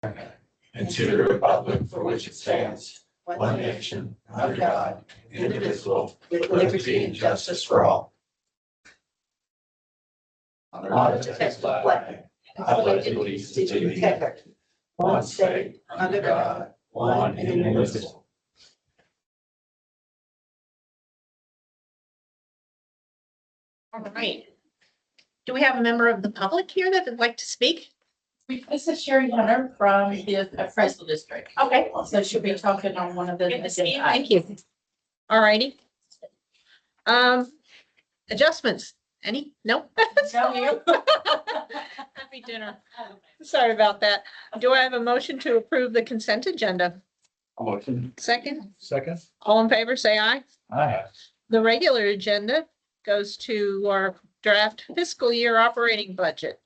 and to the republic for which it stands, one nation, under God, indivisible, with liberty and justice for all. In honor to the flag, I pledge allegiance to the republic, one state, under God, one and indivisible. All right. Do we have a member of the public here that would like to speak? This is Sherry Hunter from the Fresno District. Okay. So she'll be talking on one of the. Thank you. All righty. Adjustments, any? No? No. Happy dinner. Sorry about that. Do I have a motion to approve the consent agenda? Motion. Second, Second. all in favor, say aye. Aye. The regular agenda goes to our draft fiscal year operating budget.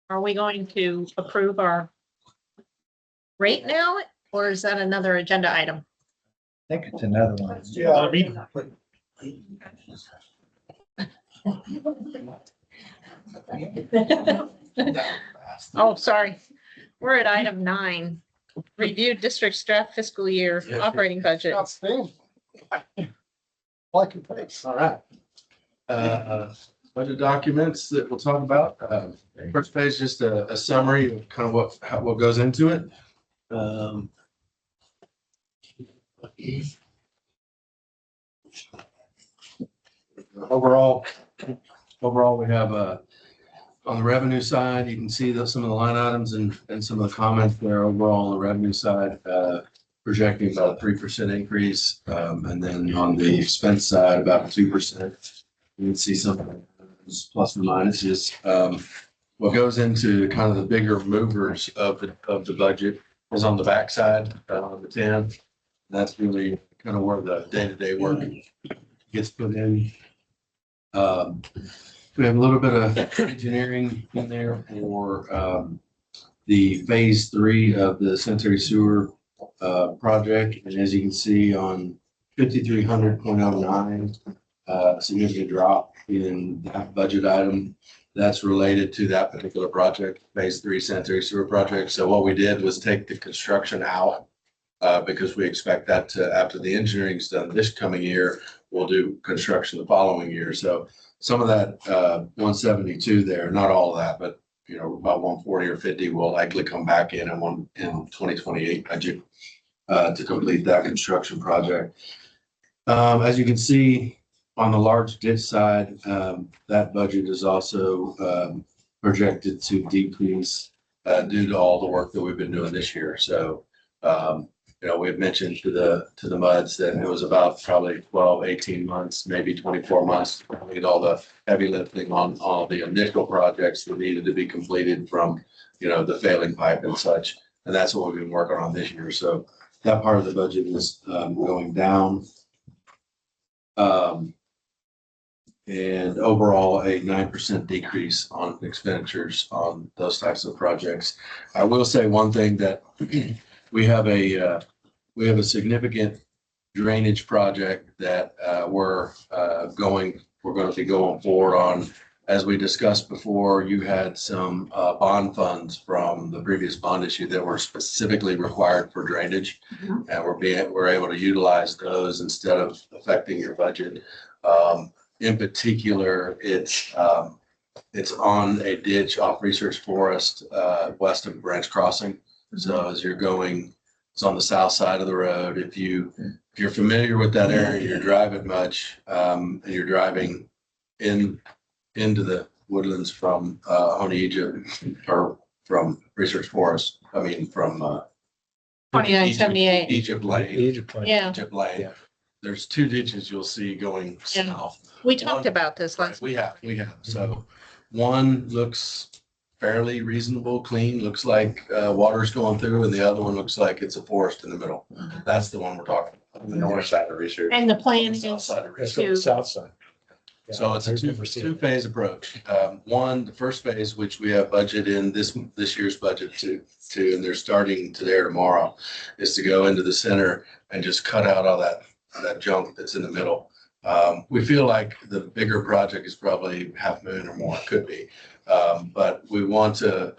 Are we going to approve our rate now, or is that another agenda item? I think it's another one. Yeah. Oh, sorry. We're at item 9. Review district's draft fiscal year operating budget. Outstanding. Like your face. All right. Budget documents that we'll talk about. First page, just a summary of kind of what goes into it. Overall, we have on the revenue side, you can see some of the line items and some of the comments there. Overall, on the revenue side, projecting about a 3% increase, and then on the expense side, about 2%. You can see some plus and minuses. What goes into kind of the bigger movers of the budget is on the backside, the 10. That's really kind of where the day-to-day work gets put in. We have a little bit of engineering in there for the phase 3 of the sanitary sewer project. And as you can see on 5300.09, significant drop in that budget item. That's related to that particular project, phase 3 sanitary sewer project. So what we did was take the construction out because we expect that to, after the engineering's done this coming year, we'll do construction the following year. So some of that 172 there, not all of that, but about 140 or 50 will likely come back in 2028 budget to complete that construction project. As you can see on the large ditch side, that budget is also projected to decrease due to all the work that we've been doing this year. So we've mentioned to the MUDs that it was about probably 12, 18 months, maybe 24 months to complete all the heavy lifting on all the initial projects that needed to be completed from, the failing pipe and such. And that's what we've been working on this year. So that part of the budget is going down. And overall, a 9% decrease on expenditures on those types of projects. I will say one thing that we have a significant drainage project that we're going to be going forward on. As we discussed before, you had some bond funds from the previous bond issue that were specifically required for drainage, and we're able to utilize those instead of affecting your budget. In particular, it's on a ditch off Research Forest west of Branch Crossing. So as you're going, it's on the south side of the road. If you're familiar with that area, you're driving much, and you're driving into the woodlands from Honey or from Research Forest. I mean, from 2978. Egypt Lane. Yeah, Egypt Lane. There's 2 ditches you'll see going south. we talked about this last. We have. So one looks fairly reasonable, clean, looks like water's going through, and the other one looks like it's a forest in the middle. That's the one we're talking about, the north side of Research. And the plan South is side of That's Research. the south side. So it's a two-phase approach. One, the first phase, which we have budget in this year's budget to, and they're starting today or tomorrow, is to go into the center and just cut out all that junk that's in the middle. We feel like the bigger project is probably $500,000 or more, could be. But we want to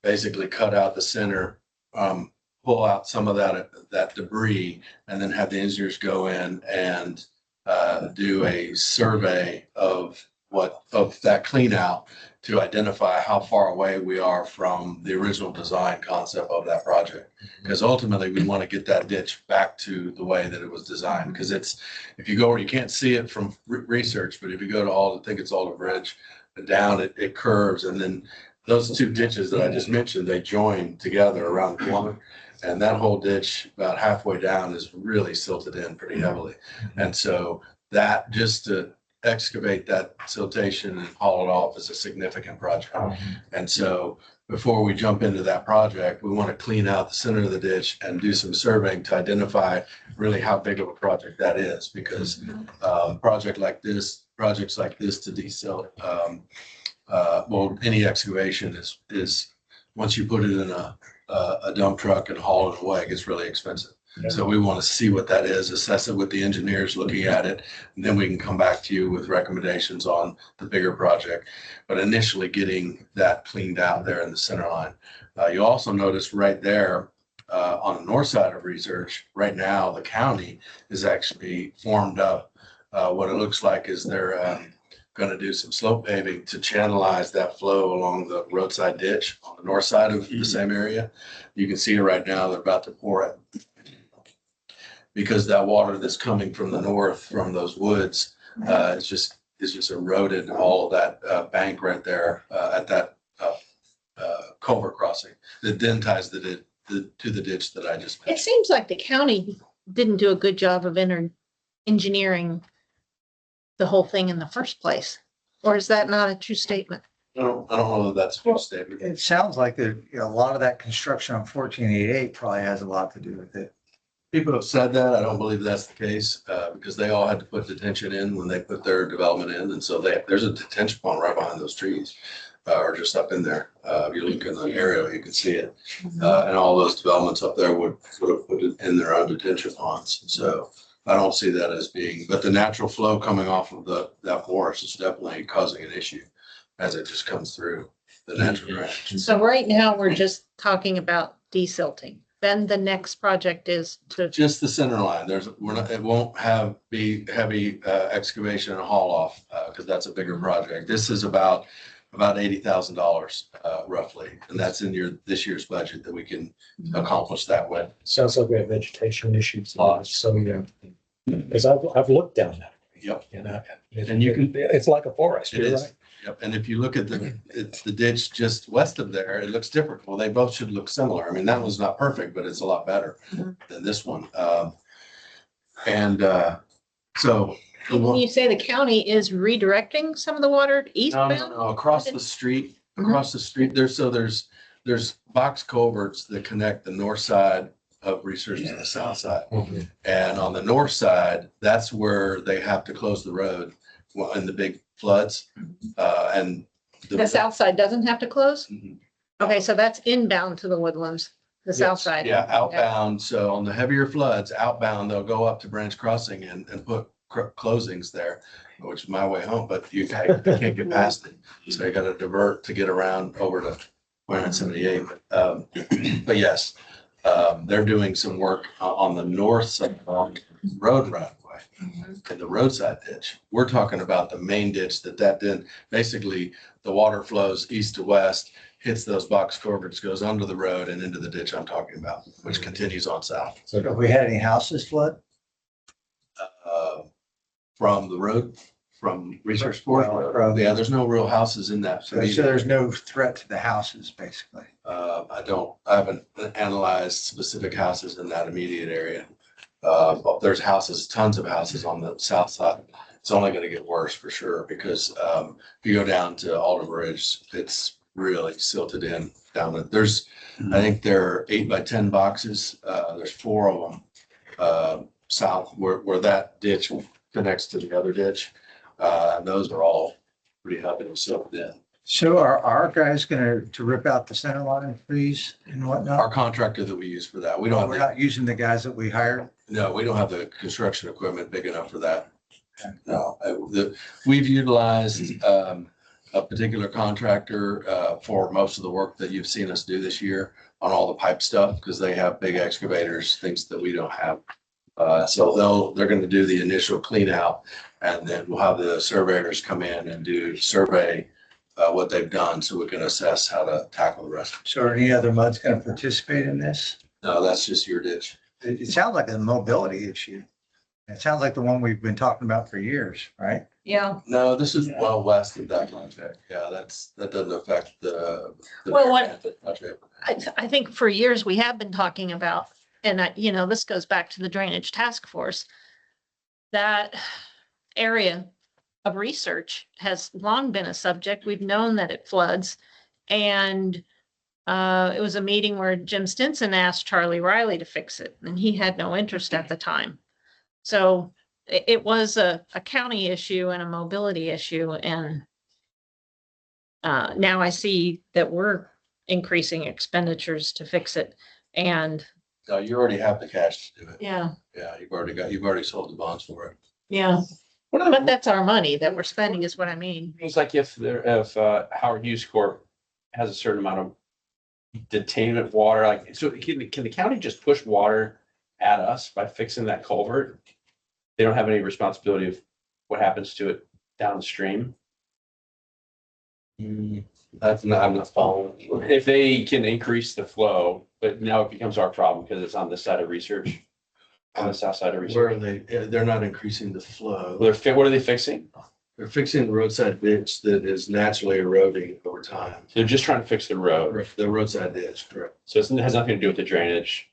basically cut out the center, pull out some of that debris, and then have the engineers go in and do a survey of that clean out to identify how far away we are from the original design concept of that project. Because ultimately, we want to get that ditch back to the way that it was designed. Because if you go where you can't see it from research, but if you go to I think it's Alder Bridge, down it curves, and then those two ditches that I just mentioned, they join together around the corner. And that whole ditch about halfway down is really silted in pretty heavily. And so that, just to excavate that siltation and haul it off, is a significant project. And so before we jump into that project, we want to clean out the center of the ditch and do some surveying to identify really how big of a project that is. Because projects like this to desilt, well, any excavation is once you put it in a dump truck and haul it away, it gets really expensive. Yeah. So we want to see what that is, assess it with the engineers looking at it, and then we can come back to you with recommendations on the bigger project. But initially getting that cleaned out there in the center line. You also notice right there on the north side of Research, right now, the county is actually formed up. What it looks like is they're going to do some slope paving to channelize that flow along the roadside ditch on the north side of the same area. You can see it right now. They're about to pour it. Because that water that's coming from the north, from those woods, it's just eroded all of that bank right there at that culvert crossing that then ties to the ditch that I just It mentioned. seems like the county didn't do a good job of engineering the whole thing in the first place. Or is that not a true statement? I don't know that that's a true statement. It sounds like a lot of that construction on 1488 probably has a lot to do with it. People have said that. I don't believe that's the case because they all had to put detention in when they put their development in. And so there's a detention pond right behind those trees or just up in there. If you look in the area, you can see it. And all those developments up there would have put it in their own detention ponds. So I don't see that as being, but the natural flow coming off of that forest is definitely causing an issue as it just comes through the natural drainage. So right now, we're just talking about desilting. Then the next project is to, Just the center line. It won't be heavy excavation and haul off because that's a bigger project. This is about $80,000 roughly. And that's in this year's budget that we can accomplish that with. Sounds like we have vegetation issues, so, because I've looked down that. Yep. And you can, it's like a forest, It you're is. right. Yep. And if you look at it's the ditch just west of there, it looks different. Well, they both should look similar. I mean, that one's not perfect, but it's a lot better than this one. So. when you say the county is redirecting some of the water eastbound? No. Across the street, there's box culverts that connect the north side of Research to the south side. And on the north side, that's where they have to close the road in the big floods. And The south side doesn't have to close? Mhm. Okay, so that's inbound to the Woodlands, the south Yes, side. Yeah, outbound. So on the heavier floods, outbound, they'll go up to Branch Crossing and put closings there, which is my way home, but you can't get past it. So you got to divert to get around over to 178. But yes, they're doing some work on the north side of the road right away in the roadside ditch. We're talking about the main ditch that then basically the water flows east to west, hits those box culverts, goes under the road and into the ditch I'm talking about, which continues on south. So have we had any houses flood? From the road, from Research Sport. Well, Yeah, there's no real houses in that. So there's no threat to the houses, basically. I haven't analyzed specific houses in that immediate area. But there's tons of houses on the south side. It's only going to get worse for sure because if you go down to Alder Bridge, it's really silted in down there. I think there are 8 by 10 boxes. There's 4 of them south where that ditch connects to the other ditch. And those are all pretty heavily silted in. So are our guys to rip out the center line trees and whatnot? Our contractor that we use for that, we We're don't have not using the guys that we hired? we don't have the construction equipment big enough for that. No, we've utilized, a particular contractor, for most of the work that you've seen us do this year on all the pipe stuff, because they have big excavators, things that we don't have. So they're gonna do the initial clean out, and then we'll have the surveyors come in and survey what they've done, so we can assess how to tackle the rest. So are any other MUDs going to participate in this? No, that's just your ditch. It sounds like a mobility issue. It sounds like the one we've been talking about for years, right? Yeah. No, this is well west of that project. Yeah, that doesn't affect the. Well, what- project. I think for years we have been talking about, and this goes back to the drainage task force. That area of research has long been a subject. We've known that it floods. And it was a meeting where Jim Stinson asked Charlie Riley to fix it, and he had no interest at the time. So it was a county issue and a mobility issue. And now I see that we're increasing expenditures to fix it. And No, you already have the cash to do it. yeah, Yeah, you've already sold the bonds for it. yeah. What are But the that's our money that we're spending is what I mean. It's like if Howard Hughes Corp has a certain amount of detainment water, like, so can the county just push water at us by fixing that culvert? They don't have any responsibility of what happens to it downstream. I'm not following. If they can increase the flow, but now it becomes our problem because it's on this side of research, on the south side of Where are research. they're not increasing the flow. What are they fixing? They're fixing the roadside ditch that is naturally eroding over time. They're just trying to fix the road. The roadside ditch, correct. So it has nothing to do with the drainage.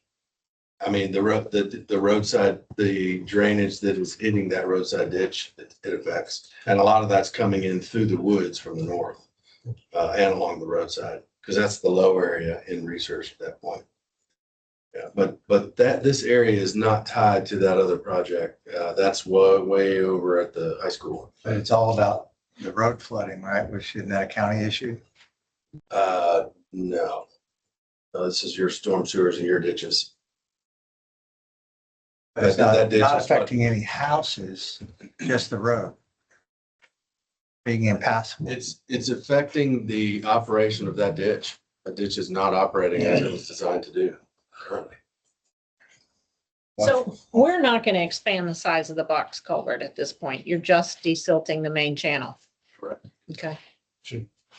I mean, the roadside, the drainage that is hitting that roadside ditch, it affects. And a lot of that's coming in through the woods from the north, and along the roadside, because that's the low area in research at that point. Yeah, but this area is not tied to that other project. That's way over at the high school. But it's all about the road flooding, right? Which isn't that a county issue? No. No, this is your storm sewers and your ditches. But it's That not, ditch not is affecting any houses, just the road being impassable. It's affecting the operation of that ditch. That ditch is not operating as it was designed to do currently. So we're not going to expand the size of the box culvert at this point. You're just desilting the main channel. Correct. Okay.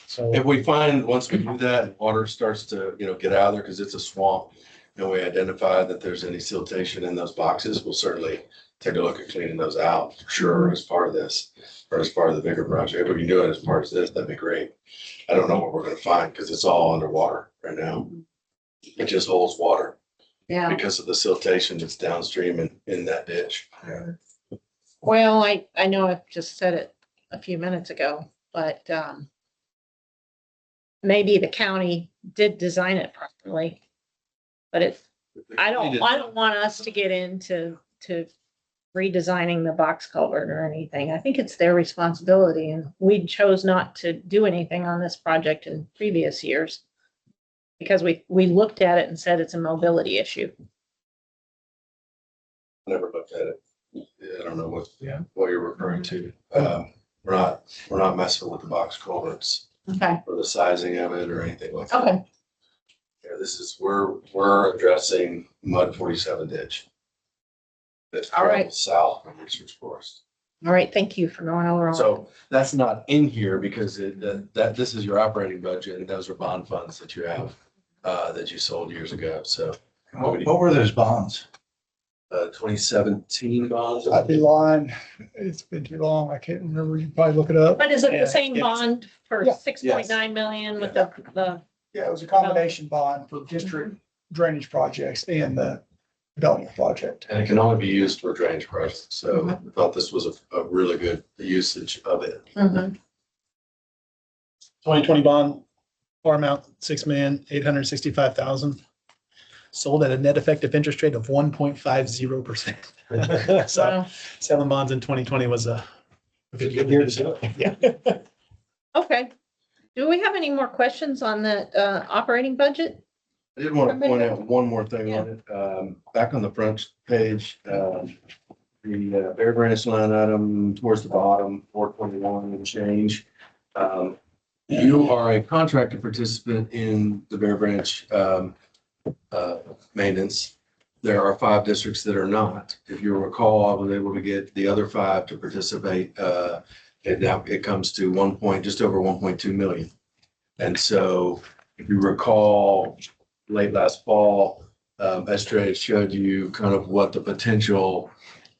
So If we find, once we do that, water starts to, get out of there because it's a swamp, and we identify that there's any siltation in those boxes, we'll certainly take a look at cleaning those out, for sure, as part of this, or as part of the bigger project. If we can do it as part of this, that'd be great. I don't know what we're gonna find because it's all underwater right now. It just holds water Yeah. because of the siltation that's downstream in that ditch. Well, I know I've just said it a few minutes ago, but maybe the county did design it properly. But I don't want us to get into redesigning the box culvert or anything. I think it's their responsibility, and we chose not to do anything on this project in previous years because we looked at it and said it's a mobility issue. Never looked at it. I don't know what you're referring to. We're not messing with the box culverts Okay. or the sizing of it or anything like that. Okay. Yeah, we're addressing mud 47 ditch. That's All right. travels south from Research Forest. All right. Thank you for going over. So that's not in here because this is your operating budget and those are bond funds that you have, that you sold years ago. So, What were those bonds? 2017 bonds. I'd be lying. It's been too long. I can't remember. You can probably look it up. But is it Yeah, the same it's- bond for Yeah. 6.9 million with the, Yeah, it was a combination bond for district drainage projects and the development project. And it can only be used for drainage projects. So I thought this was a really good usage of it. Mhm. 2020 bond, par amount, $6,865,000. Sold at a net effective interest rate of 1.50%. So Wow. selling bonds in 2020 was a good year to do it. Yeah. Okay. Do we have any more questions on the operating budget? I did want to point out one more thing on it. Back on the front page, the Bear Branch line item towards the bottom, 421 and change. You are a contractor participant in the Bear Branch maintenance. There are 5 districts that are not. If you recall, I was able to get the other 5 to participate. And now it comes to just over 1.2 million. And so if you recall, late last fall, Estrella showed you kind of what the potential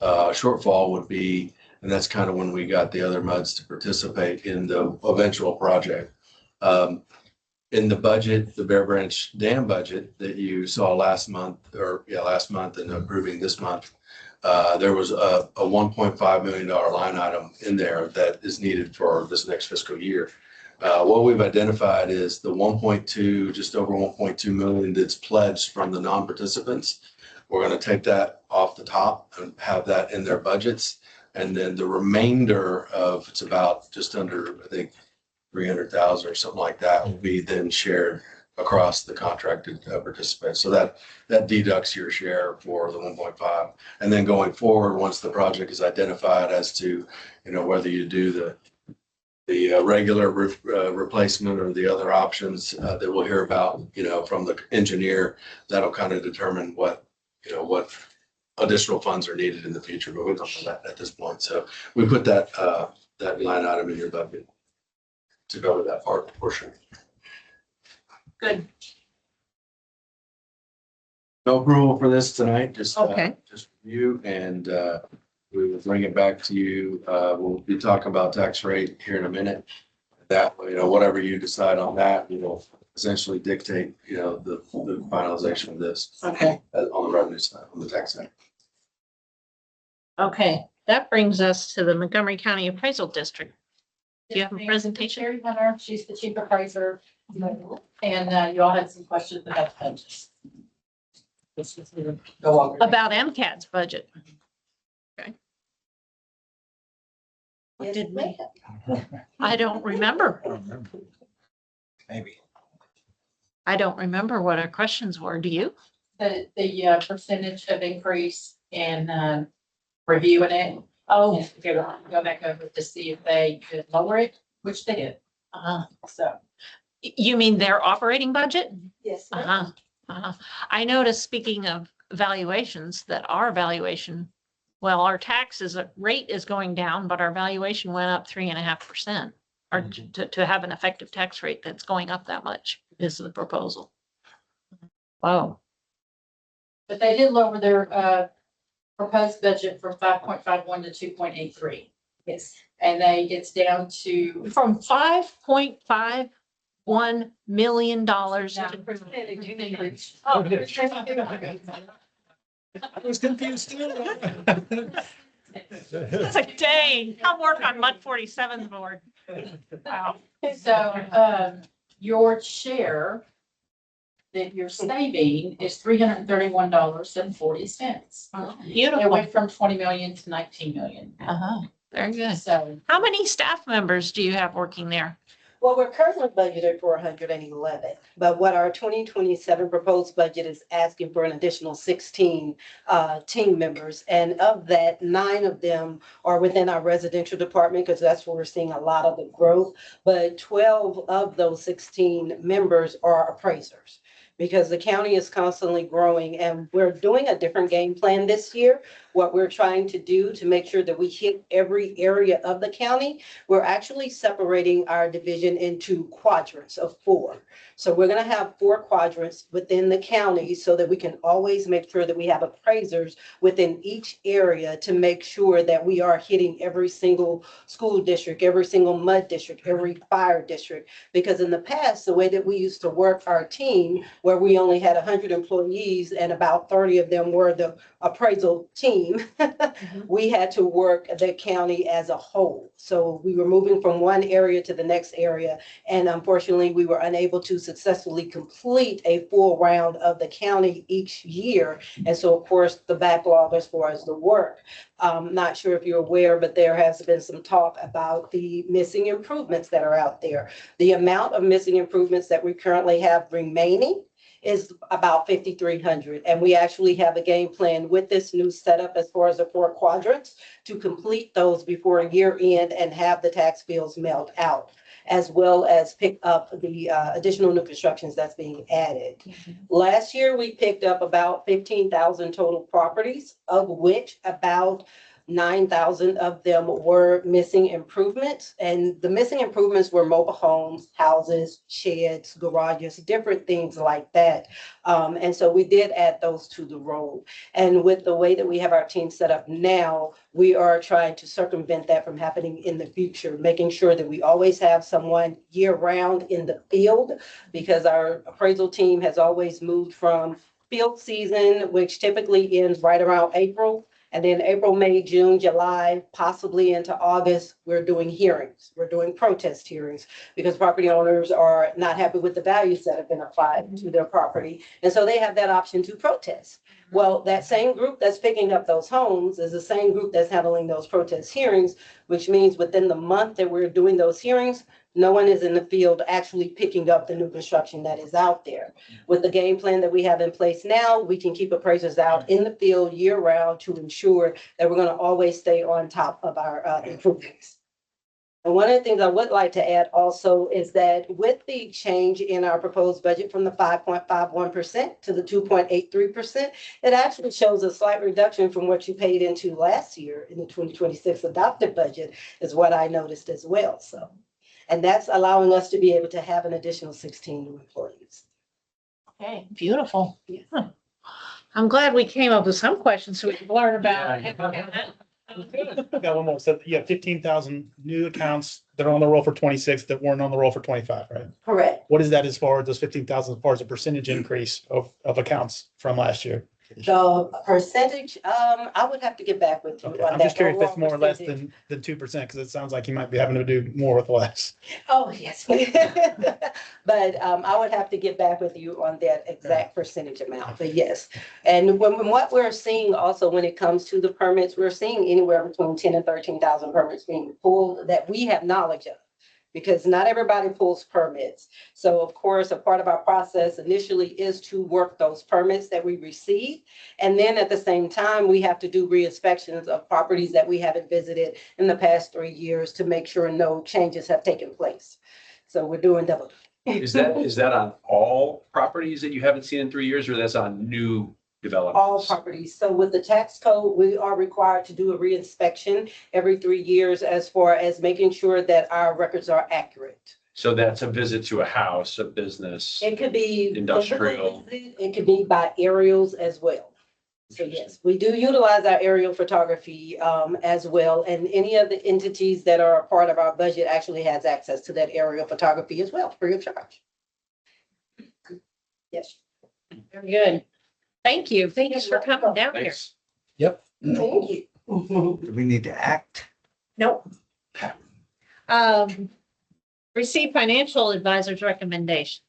shortfall would be. And that's kind of when we got the other MUDs to participate in the eventual project. In the budget, the Bear Branch Dam budget that you saw last month and approving this month, there was a $1.5 million line item in there that is needed for this next fiscal year. What we've identified is the 1.2, just over 1.2 million that's pledged from the non-participants. We're going to take that off the top and have that in their budgets. And then the remainder of, it's about just under, I think, 300,000 or something like that will be then shared across the contracted participants. So that deducts your share for the 1.5. And then going forward, once the project is identified as to, whether you do the regular replacement or the other options that we'll hear about, from the engineer, that'll kind of determine what additional funds are needed in the future, but we don't know that at this point. So we put that line item in your budget to cover that portion. Good. No approval for this tonight, just review, and we will bring it back to you. We'll be talking about tax rate here in a minute. That, whatever you decide on that, will essentially dictate, the finalization of this. Okay. On the revenue side, on the tax side. Okay, that brings us to the Montgomery County Appraisal District. Do you have a presentation? Sherry Hunter, she's the chief appraiser. And you all had some questions about the budgets. This is gonna go over. About MCAT's budget. Okay. What Yes, did we? ma'am. I don't remember. Maybe. I don't remember what our questions were. Do you? The percentage of increase in reviewing it. Oh, And go back over to see if they could lower it, which they did. So. you mean their operating budget? Yes. Uh-huh. I noticed, speaking of valuations, that our valuation, well, our taxes rate is going down, but our valuation went up 3.5%. Or to have an effective tax rate that's going up that much is the proposal. Wow. But they did lower their proposed budget from 5.51 to 2.83. Yes. And it's down to. From $5.51 million. Oh, I was confused too. It's like, dang, I'll work on MUD 47's board. Wow. So, your share that you're saving is $331.40. It Beautiful. went from 20 million to 19 million. Uh-huh. Very good. So, How many staff members do you have working there? Well, we're currently budgeted for 111, but what our 2027 proposed budget is asking for an additional 16 team members. And of that, 9 of them are within our residential department because that's where we're seeing a lot of the growth. But 12 of those 16 members are appraisers because the county is constantly growing and we're doing a different game plan this year. What we're trying to do to make sure that we hit every area of the county, we're actually separating our division into quadrants of 4. So we're going to have 4 quadrants within the county so that we can always make sure that we have appraisers within each area to make sure that we are hitting every single school district, every single MUD district, every fire district. Because in the past, the way that we used to work our team, where we only had 100 employees and about 30 of them were the appraisal team, we had to work the county as a whole. So we were moving from one area to the next area. And unfortunately, we were unable to successfully complete a full round of the county each year. And so, of course, the backlog as far as the work. Not sure if you're aware, but there has been some talk about the missing improvements that are out there. The amount of missing improvements that we currently have remaining is about 5,300. And we actually have a game plan with this new setup as far as the 4 quadrants to complete those before year end and have the tax bills mailed out, as well as pick up the additional new constructions that's being added. Last year, we picked up about 15,000 total properties, of which about 9,000 of them were missing improvements. And the missing improvements were mobile homes, houses, sheds, garages, different things like that. And so we did add those to the roll. And with the way that we have our team set up now, we are trying to circumvent that from happening in the future, making sure that we always have someone year round in the field, because our appraisal team has always moved from field season, which typically ends right around April. And then April, May, June, July, possibly into August, we're doing hearings. We're doing protest hearings because property owners are not happy with the values that have been applied to their property. And so they have that option to protest. Well, that same group that's picking up those homes is the same group that's handling those protest hearings, which means within the month that we're doing those hearings, no one is in the field actually picking up the new construction that is out there. With the game plan that we have in place now, we can keep appraisers out in the field year round to ensure that we're going to always stay on top of our improvements. And one of the things I would like to add also is that with the change in our proposed budget from the 5.51% to the 2.83%, it actually shows a slight reduction from what you paid into last year in the 2026 adopted budget, is what I noticed as well. So, and that's allowing us to be able to have an additional 16 new employees. Okay, beautiful. Yeah. Huh. I'm glad we came up with some questions so we can learn about. I got one more. So you have 15,000 new accounts that are on the roll for 26 that weren't on the roll for 25, right? Correct. What is that as far as those 15,000, as far as a percentage increase of accounts from last year? The percentage, I would have to get back with you Okay, on I'm that just curious if it's overall more or less percentage. than 2%, because it sounds like you might be having to do more with less. Oh, yes. But I would have to get back with you on that exact percentage amount, but yes. And when what we're seeing also when it comes to the permits, we're seeing anywhere between 10 and 13,000 permits being pulled that we have knowledge of, because not everybody pulls permits. So of course, a part of our process initially is to work those permits that we receive. And then at the same time, we have to do re-inspections of properties that we haven't visited in the past 3 years to make sure no changes have taken place. So we're doing double. Is that on all properties that you haven't seen in 3 years, or that's on new developments? All properties. So with the tax code, we are required to do a re-inspection every 3 years as far as making sure that our records are accurate. So that's a visit to a house, a business. It could be Industrial. It could be by aerials as well. So yes, we do utilize our aerial photography as well. And any of the entities that are a part of our budget actually has access to that aerial photography as well, free of charge. Yes. Very good. Thank you. Thanks for coming down here. Thanks. Thank you. Do we need to act? Nope. Receive financial advisor's recommendation.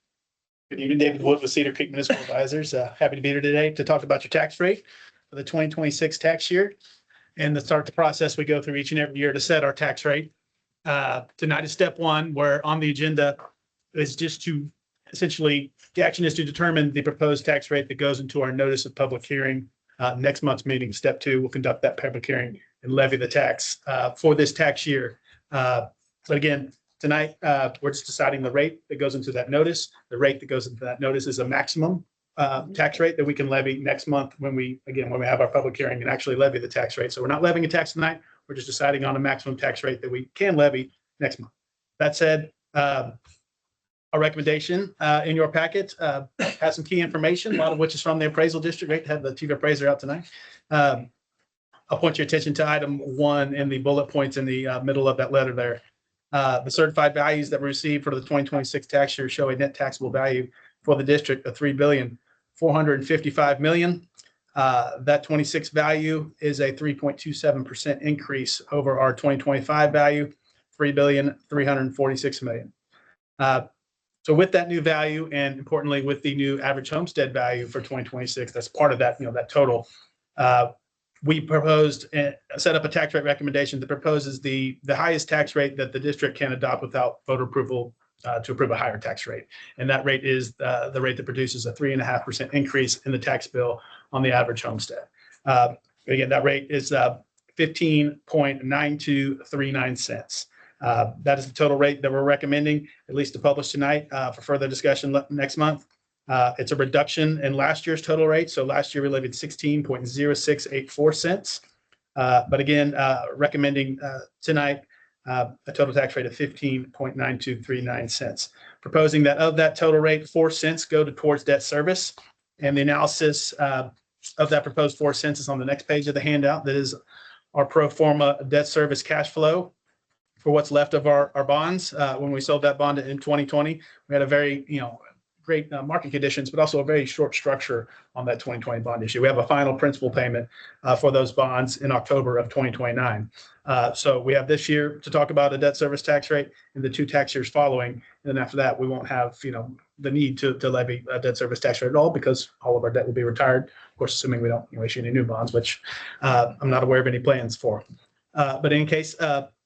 Good evening, David Wood with Cedar Creek Municipal Advisors. Happy to be here today to talk about your tax rate for the 2026 tax year. And to start the process, we go through each and every year to set our tax rate. Tonight is step one, where on the agenda is just to essentially, the action is to determine the proposed tax rate that goes into our notice of public hearing. Next month's meeting, step two, we'll conduct that public hearing and levy the tax for this tax year. But again, tonight, we're just deciding the rate that goes into that notice. The rate that goes into that notice is a maximum tax rate that we can levy next month when we have our public hearing and actually levy the tax rate. So we're not levying a tax tonight. We're just deciding on a maximum tax rate that we can levy next month. That said, our recommendation in your packet has some key information, a lot of which is from the appraisal district. Great to have the chief appraiser out tonight. I'll point your attention to item 1 in the bullet points in the middle of that letter there. The certified values that were received for the 2026 tax year show a net taxable value for the district of $3,455,000,000. That 26 value is a 3.27% increase over our 2025 value, $3,346,000,000. So with that new value, and importantly, with the new average homestead value for 2026, that's part of that, that total. We proposed set up a tax rate recommendation that proposes the highest tax rate that the district can adopt without voter approval to approve a higher tax rate. And that rate is the rate that produces a 3.5% increase in the tax bill on the average homestead. Again, that rate is 15.9239 cents. That is the total rate that we're recommending, at least to publish tonight for further discussion next month. It's a reduction in last year's total rate. So last year we levied 16.0684 cents. But again, recommending tonight a total tax rate of 15.9239 cents. Proposing that of that total rate, 4 cents go towards debt service. And the analysis of that proposed 4 cents is on the next page of the handout. That is our pro forma debt service cash flow for what's left of our bonds. When we sold that bond in 2020, we had a very, great market conditions, but also a very short structure on that 2020 bond issue. We have a final principal payment for those bonds in October of 2029. So we have this year to talk about a debt service tax rate and the 2 tax years following. And then after that, we won't have, the need to levy a debt service tax rate at all because all of our debt will be retired. Of course, assuming we don't issue any new bonds, which I'm not aware of any plans for. But in case,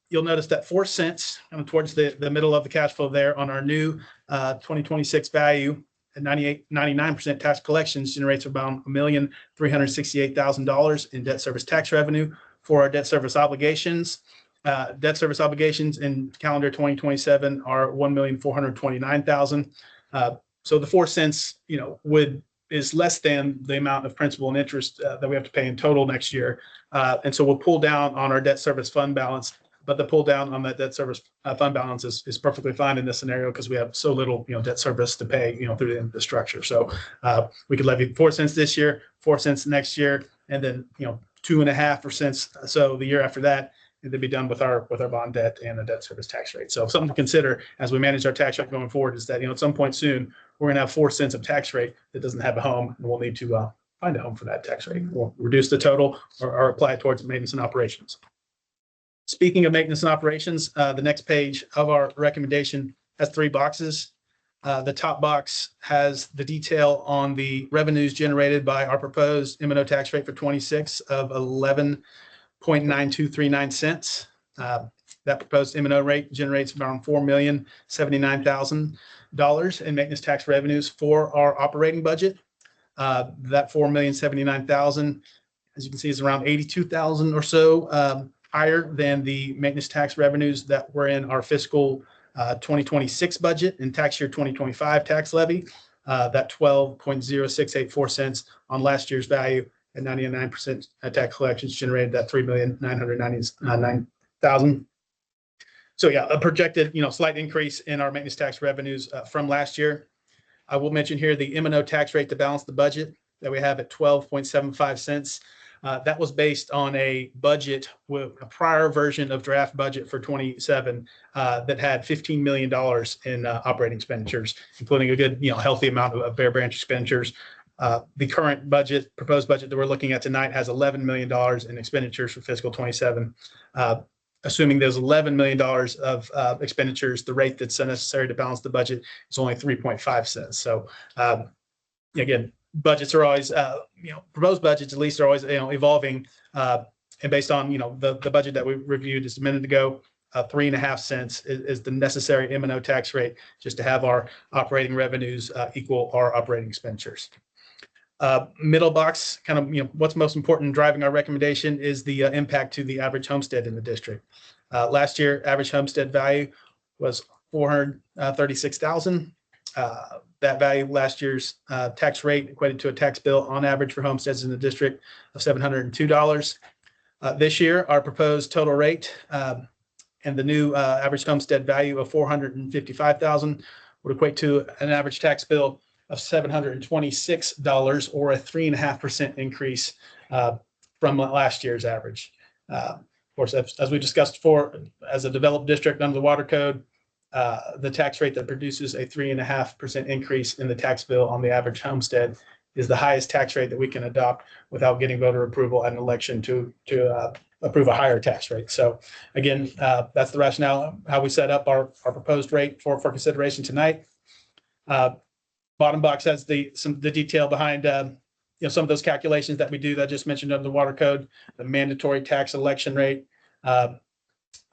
you'll notice that 4 cents towards the middle of the cash flow there on our new 2026 value at 99% tax collections generates about $1,368,000 in debt service tax revenue for our debt service obligations. Debt service obligations in calendar 2027 are $1,429,000. So the 4 cents, is less than the amount of principal and interest that we have to pay in total next year. And so we'll pull down on our debt service fund balance. But the pull down on that debt service fund balance is perfectly fine in this scenario because we have so little, debt service to pay, through the structure. So we could levy 4 cents this year, 4 cents next year, and then 2.5 cents. So the year after that, and then be done with our bond debt and the debt service tax rate. So something to consider as we manage our tax rate going forward is that at some point soon we're going to have 4 cents of tax rate that doesn't have a home, and we'll need to find a home for that tax rate. We'll reduce the total or apply it towards maintenance and operations. Speaking of maintenance and operations, the next page of our recommendation has 3 boxes. The top box has the detail on the revenues generated by our proposed M&O tax rate for 26 of 11.9239 cents. That proposed M&O rate generates around $4,079,000 in maintenance tax revenues for our operating budget. That $4,079,000, as you can see, is around $82,000 or so higher than the maintenance tax revenues that were in our fiscal 2026 budget and tax year 2025 tax levy. That 12.0684 cents on last year's value and 99% tax collections generated that $3,999,000. So yeah, a projected, slight increase in our maintenance tax revenues from last year. I will mention here the M&O tax rate to balance the budget that we have at 12.75 cents. That was based on a budget with a prior version of draft budget for 27 that had $15 million in operating expenditures, including a good, healthy amount of Bear Branch expenditures. The current budget, proposed budget that we're looking at tonight has $11 million in expenditures for fiscal 27. Assuming there's $11 million of expenditures, the rate that's necessary to balance the budget is only 3.5 cents. So again, budgets are always, proposed budgets at least are always, evolving. And based on, the budget that we reviewed just a minute ago, 3.5 cents is the necessary M&O tax rate just to have our operating revenues equal our operating expenditures. Middle box, kind of, what's most important in driving our recommendation is the impact to the average homestead in the district. Last year, average homestead value was $436,000. That value, last year's tax rate equated to a tax bill on average for homesteads in the district of $702. This year, our proposed total rate and the new average homestead value of $455,000 would equate to an average tax bill of $726 or a 3.5% increase from last year's average. Of course, as we discussed before, as a developed district under the water code, the tax rate that produces a 3.5% increase in the tax bill on the average homestead is the highest tax rate that we can adopt without getting voter approval at an election to approve a higher tax rate. So again, that's the rationale, how we set up our proposed rate for consideration tonight. Bottom box has the detail behind some of those calculations that we do that I just mentioned under the water code. The mandatory tax election rate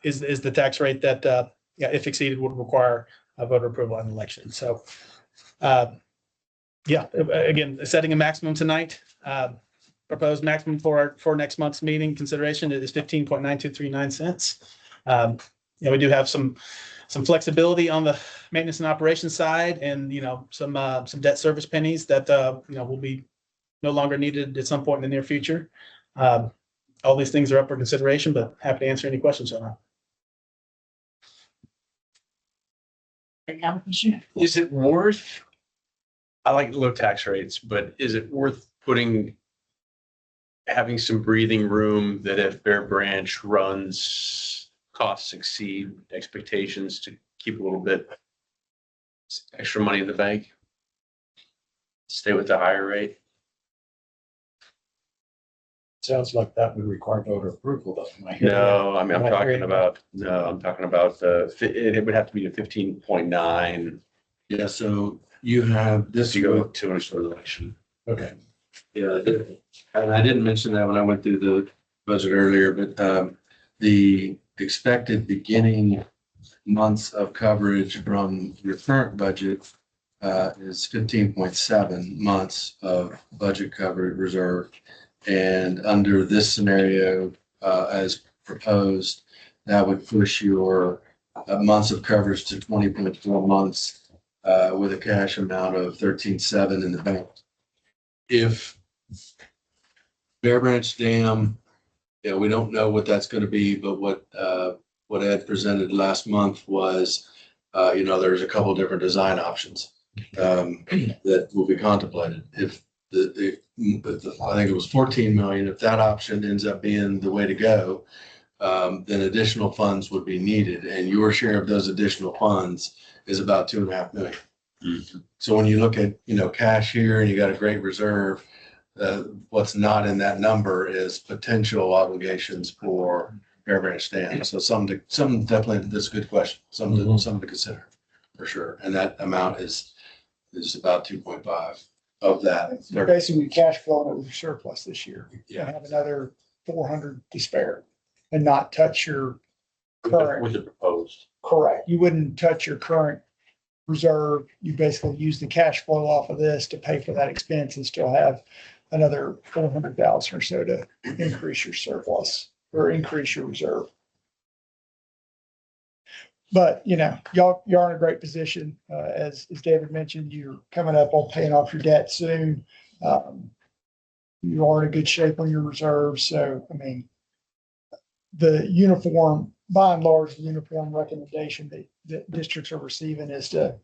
is the tax rate that if exceeded would require voter approval on the election. So, yeah, again, setting a maximum tonight, proposed maximum for next month's meeting consideration is 15.9239 cents. We do have some flexibility on the maintenance and operations side, and some debt service pennies that will be no longer needed at some point in the near future. All these things are up for consideration, but happy to answer any questions on that. Is it worth? I like low tax rates, but is it worth having some breathing room that if Bear Branch runs costs exceed expectations to keep a little bit extra money in the bank? Stay with the higher rate? Sounds like that would require voter approval, though. Am I hearing that? No, I mean, Am I hearing I'm talking about it would have to be a 15.9 Yeah, so you have this. to go to an election. Okay. Yeah, and I didn't mention that when I went through the budget earlier, but the expected beginning months of coverage from your current budget is 15.7 months of budget coverage reserved. And under this scenario, as proposed, that would push your months of coverage to 20.4 months with a cash amount of 13.7 in the bank. If Bear Branch Dam, we don't know what that's going to be, but what Ed presented last month was, there's a couple different design options that will be contemplated. If I think it was 14 million, if that option ends up being the way to go, then additional funds would be needed, and your share of those additional funds is about 2.5 million. Mm-hmm. So when you look at, cash here and you got a great reserve, what's not in that number is potential obligations for Bear Branch Dam. So some definitely, that's a good question. Something to consider for sure. And that amount is about 2.5 of that. Basically cash flowing over your surplus this year. Yeah. And have another 400 to spare and not touch your current. With the proposed. Correct. You wouldn't touch your current reserve. You basically use the cash flow off of this to pay for that expense and still have another 400,000 or so to increase your surplus or increase your reserve. But, y'all are in a great position. As David mentioned, you're coming up on paying off your debt soon. You are in a good shape on your reserves. So, the uniform, by and large, the uniform recommendation that districts are receiving is to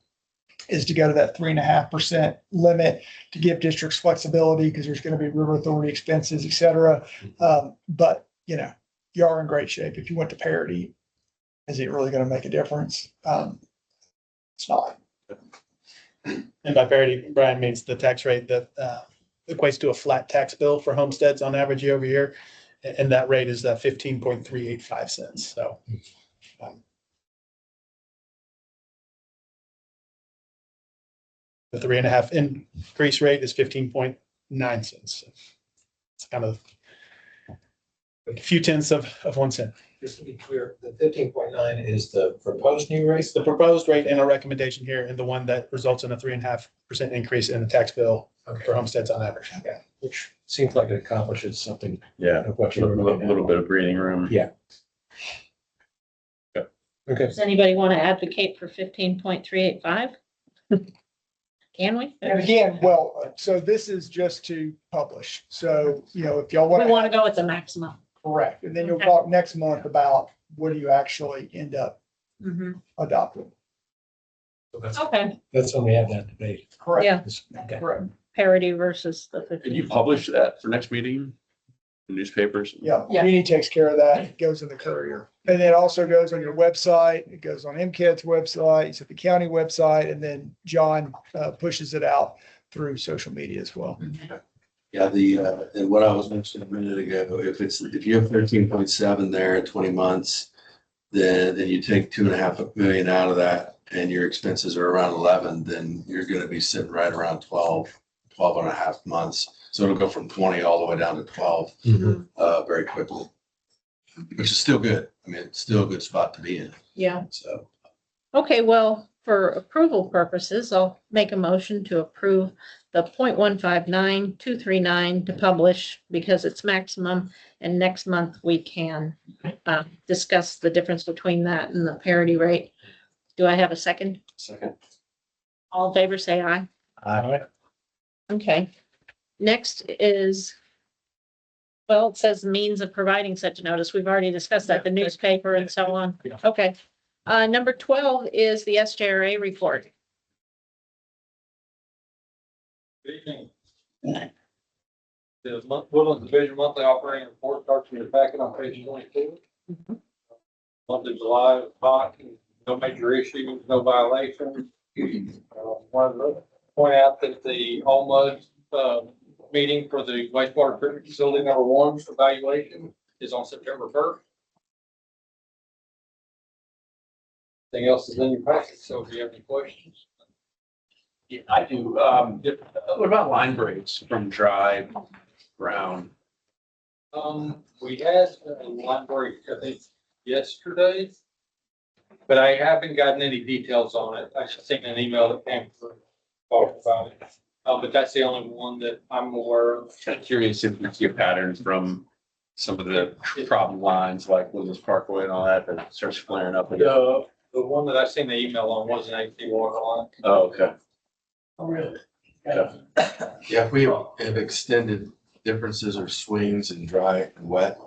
go to that 3.5% limit to give districts flexibility because there's going to be river authority expenses, et cetera. But, you are in great shape. If you went to parity, is it really going to make a difference? It's not. And by parity, Brian, means the tax rate that equates to a flat tax bill for homesteads on average year over year. And that rate is 15.385 cents. So. The 3.5 increase rate is 15.9 cents. It's kind of a few tenths of 1 cent. Just to be clear, the 15.9 is the proposed new rate? It's the proposed rate and a recommendation here, and the one that results in a 3.5% increase in the tax bill for homesteads on average. Okay. Which seems like it accomplishes something. Yeah, Of what a you're little bit of breathing room. Yeah. Okay. Does anybody want to advocate for 15.385? Can we? And again, so this is just to publish. So, if y'all We want want to go with the maximum. correct. And then you'll Okay. talk next month about what do you actually end up adopting. So that's, Okay, that's when we have that debate. Correct. yeah, Okay. Correct. parity versus the Can you 15. publish that for next meeting? The newspapers? Yeah, Yeah. Muni takes care of that. It goes in the Courier. And then it also goes on your website. It goes on MCAT's website, it's at the county website, and then John pushes it out through social media as well. Yeah, and what I was mentioning a minute ago, if you have 13.7 there at 20 months, then you take 2.5 million out of that and your expenses are around 11, then you're going to be sitting right around 12 and a half months. So it'll go from 20 all the way down to 12 very quickly, which is still good. It's still a good spot to be in. Yeah, So. okay, well, for approval purposes, I'll make a motion to approve the 0.159239 to publish because it's maximum. And next month we can discuss the difference between that and the parity rate. Do I have a second? Second. All in favor, say aye. All right. Okay. Next is, well, it says means of providing such a notice. We've already discussed that, the newspaper and so on. Yeah. Okay. Number 12 is the SJRA report. Good evening. The Woodland Division monthly operating report starts in your packet on page 22. Month of July was hot, no major issues, no violations. Wanted to point out that the Almud meeting for the wastewater treatment facility number 1 evaluation is on September 1st. Anything else is in your packet, so if you have any questions. Yeah, I do. What about line breaks from dry ground? We had a line break, I think, yesterday. But I haven't gotten any details on it. I just seen an email that came through talking about it. But that's the only one that I'm aware of. Kind of curious if you see a pattern from some of the problem lines like Willis Parkway and all that that starts flaring up again. The one that I seen the email on wasn't AC water line. Oh, okay. Oh, really? Yeah. Yeah, if we have extended differences or swings in dry and wet,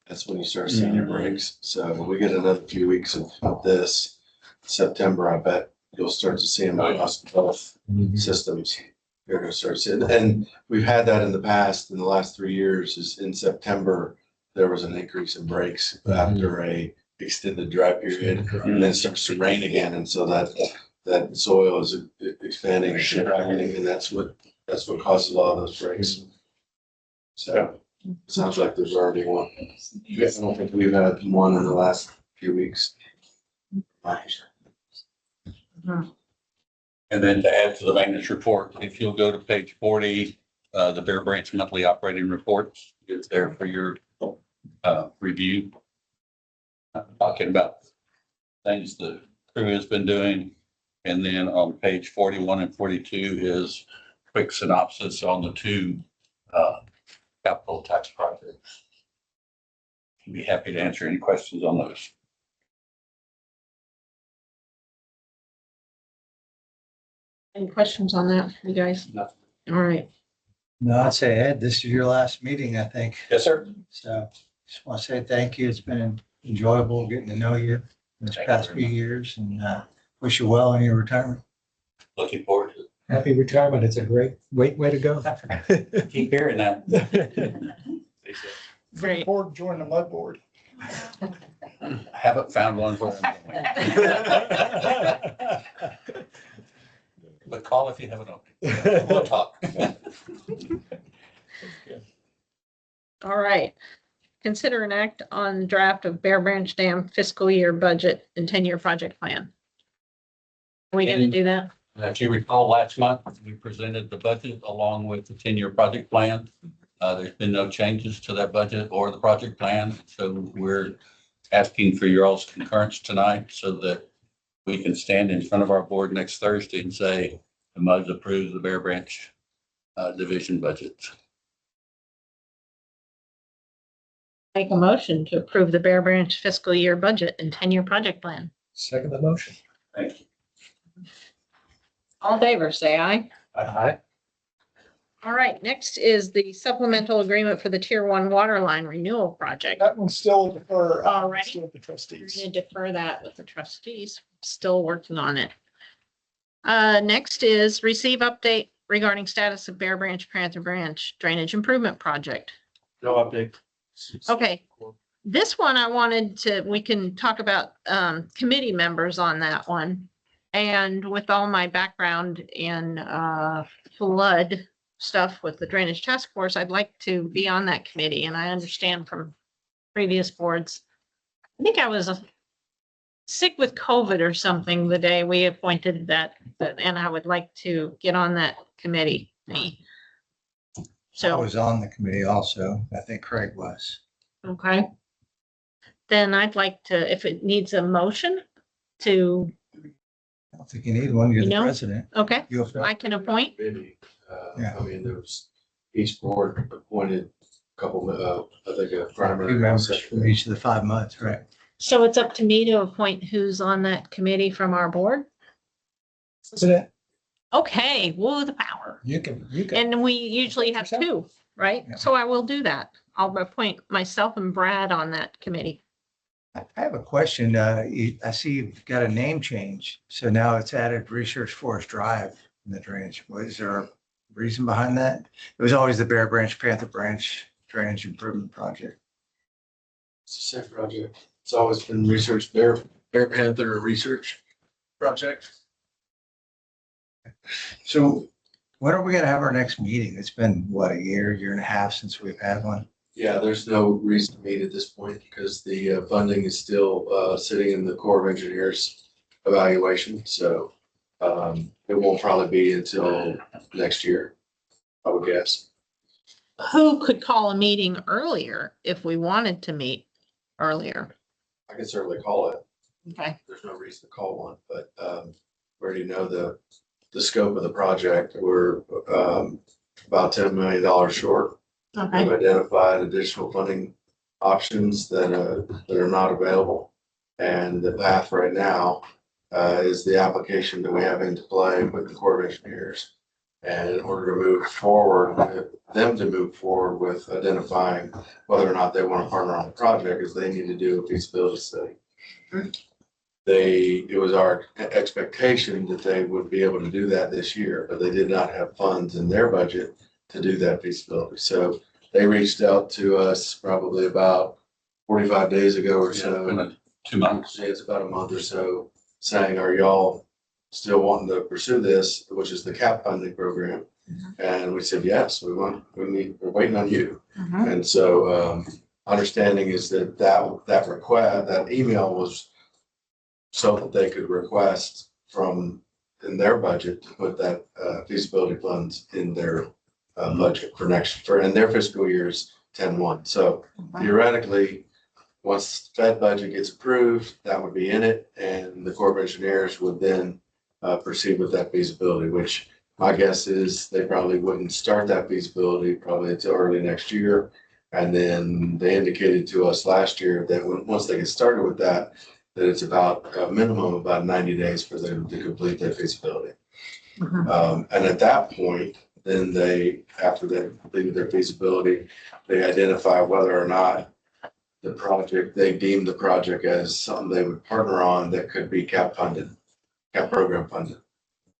that's when you start seeing your breaks. So we get another few weeks of this September, I bet you'll start to see them across both systems. You're gonna start seeing, and we've had that in the past, in the last 3 years, is in September, there was an increase in breaks after a extended dry period, and then it starts to rain again, and so that soil is expanding and contracting, and that's what causes a lot of those breaks. So, sounds like there's already one. I don't think we've had one in the last few weeks. And then to add to the maintenance report, if you'll go to page 40, the Bear Branch monthly operating report is there for your review. Talking about things the crew has been doing. And then on page 41 and 42 is quick synopsis on the 2 capital tax projects. I'd be happy to answer any questions on those. Any questions on that, you guys? No. All right. No, I'd say, Ed, this is your last meeting, I think. Yes, sir. So just want to say thank you. It's been enjoyable getting to know you this Thank you past very few years, and wish you well in your retirement. Looking forward to Happy retirement. It's a great way to go. it. Keep hearing that. Great. Board join the mud board. I haven't found one where I'm going. But call if you have an opening. We'll talk. All right. Consider an act on draft of Bear Branch Dam fiscal year budget and 10-year project plan. Are we gonna do that? If you recall, last month, we presented the budget along with the 10-year project plan. There's been no changes to that budget or the project plan. So we're asking for your all's concurrence tonight so that we can stand in front of our board next Thursday and say, the MUD's approves the Bear Branch division budget. Make a motion to approve the Bear Branch fiscal year budget and 10-year project plan. Second the motion. Thank you. All in favor, say aye. Aye. All right, next is the supplemental agreement for the Tier 1 water line renewal project. That one's still defer. Already? Still with the We're trustees. gonna defer that with the trustees, still working on it. Next is receive update regarding status of Bear Branch, Panther Branch Drainage Improvement Project. No update. Okay, this one I wanted to, we can talk about committee members on that one. And with all my background in flood stuff with the Drainage Task Force, I'd like to be on that committee. And I understand from previous boards, I think I was sick with COVID or something the day we appointed that, and I would like to get on that committee. I So, was on the committee also. I think Craig was. okay. Then I'd like to, if it needs a motion to I don't think you need one. You're You the know? president. Okay, You'll fill. I can appoint. Maybe, Yeah. I mean, there was, each board appointed a couple, I think a Two primary. members from each of the 5 months, right? So it's up to me to appoint who's on that committee from our board? President, Okay, woo the power. You can. And we usually have two, right? Yeah. So I will do that. I'll appoint myself and Brad on that committee. I have a question. I see you've got a name change. So now it's added Research Forest Drive in the drainage. Was there a reason behind that? It was always the Bear Branch, Panther Branch Drainage Improvement Project. It's the same project. It's always been research, Bear Panther Research Project. So when are we gonna have our next meeting? It's been, what, a year and a half since we've had one? Yeah, there's no reason to meet at this point because the funding is still sitting in the Corps of Engineers evaluation. So it won't probably be until next year, I would guess. Who could call a meeting earlier if we wanted to meet earlier? I can certainly call it. Okay. There's no reason to call one, but we already know the scope of the project. We're about $10 million short. Okay. We've identified additional funding options that are not available. And the path right now is the application that we have into play with the Corps of Engineers. And in order to move forward, them to move forward with identifying whether or not they want to partner on the project, is they need to do a feasibility study. It was our expectation that they would be able to do that this year, but they did not have funds in their budget to do that feasibility. So they reached out to us probably about 45 days ago or so. 2 months. It's about a month or so, saying, are y'all still wanting to pursue this, which is the CAP funding program? And we said, yes, we're waiting on you. And so understanding is that request, that email was so that they could request from in their budget to put that feasibility funds in their budget for in their fiscal years 10-1. So theoretically, once that budget gets approved, that would be in it, and the Corps of Engineers would then proceed with that feasibility, which my guess is they probably wouldn't start that feasibility probably until early next year. And then they indicated to us last year that once they get started with that it's about a minimum of about 90 days for them to complete their feasibility. And at that point, then after they completed their feasibility, they identify whether or not they deem the project as something they would partner on that could be CAP program funded.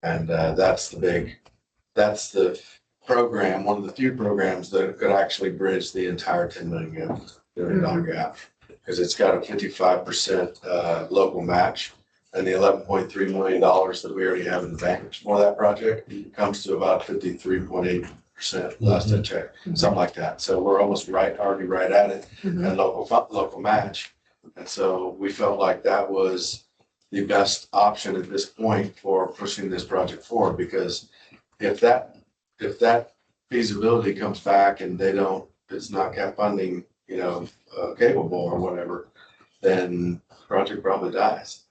And that's the program, one of the few programs that could actually bridge the entire $10 million gap. Because it's got a 55% local match, and the $11.3 million that we already have in the bank for that project comes to about 53.8% last I checked, something like that. So we're almost already right at it, and local match. And so we felt like that was the best option at this point for pushing this project forward, because if that feasibility comes back and it's not CAP funding, capable or whatever, then the project probably dies.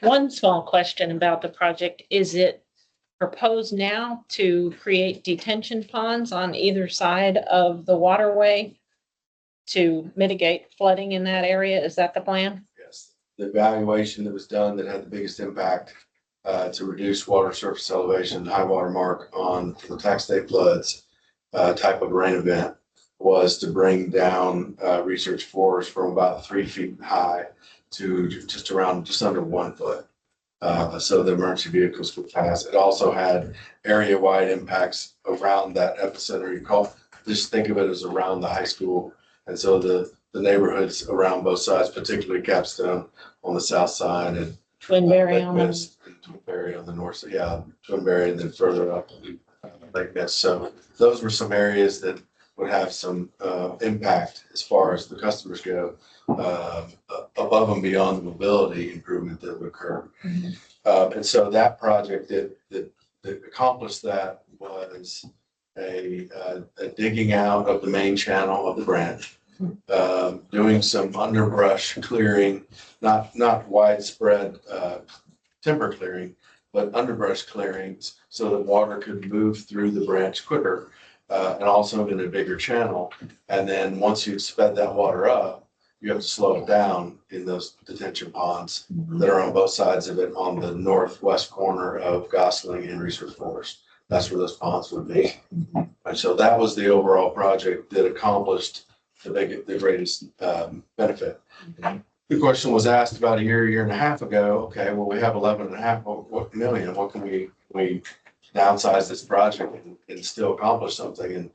One small question about the project, is it proposed now to create detention ponds on either side of the waterway to mitigate flooding in that area? Is that the plan? Yes. The evaluation that was done that had the biggest impact to reduce water surface elevation, high water mark for the Tax Day floods type of rain event was to bring down Research Forest from about 3 feet high to just under 1 foot. So the emergency vehicles could pass. It also had area-wide impacts around that epicenter. Just think of it as around the high school. And so the neighborhoods around both sides, particularly Capstone on the south side and Twinberry on the Twinberry on the north side, Twinberry, and then further up Lake Ness. So those were some areas that would have some impact as far as the customers go, above and beyond the mobility improvement that would occur. And so that project that accomplished that was a digging out of the main channel of the branch, doing some underbrush clearing, not widespread timber clearing, but underbrush clearings so that water could move through the branch quicker, and also in a bigger channel. And then once you've sped that water up, you have to slow it down in those detention ponds that are on both sides of it on the northwest corner of Gosling and Research Forest. That's where those ponds would be. And so that was the overall project that accomplished the greatest benefit. The question was asked about a year and a half ago. Okay, well, we have 11.5 million. What can we downsize this project and still accomplish something? And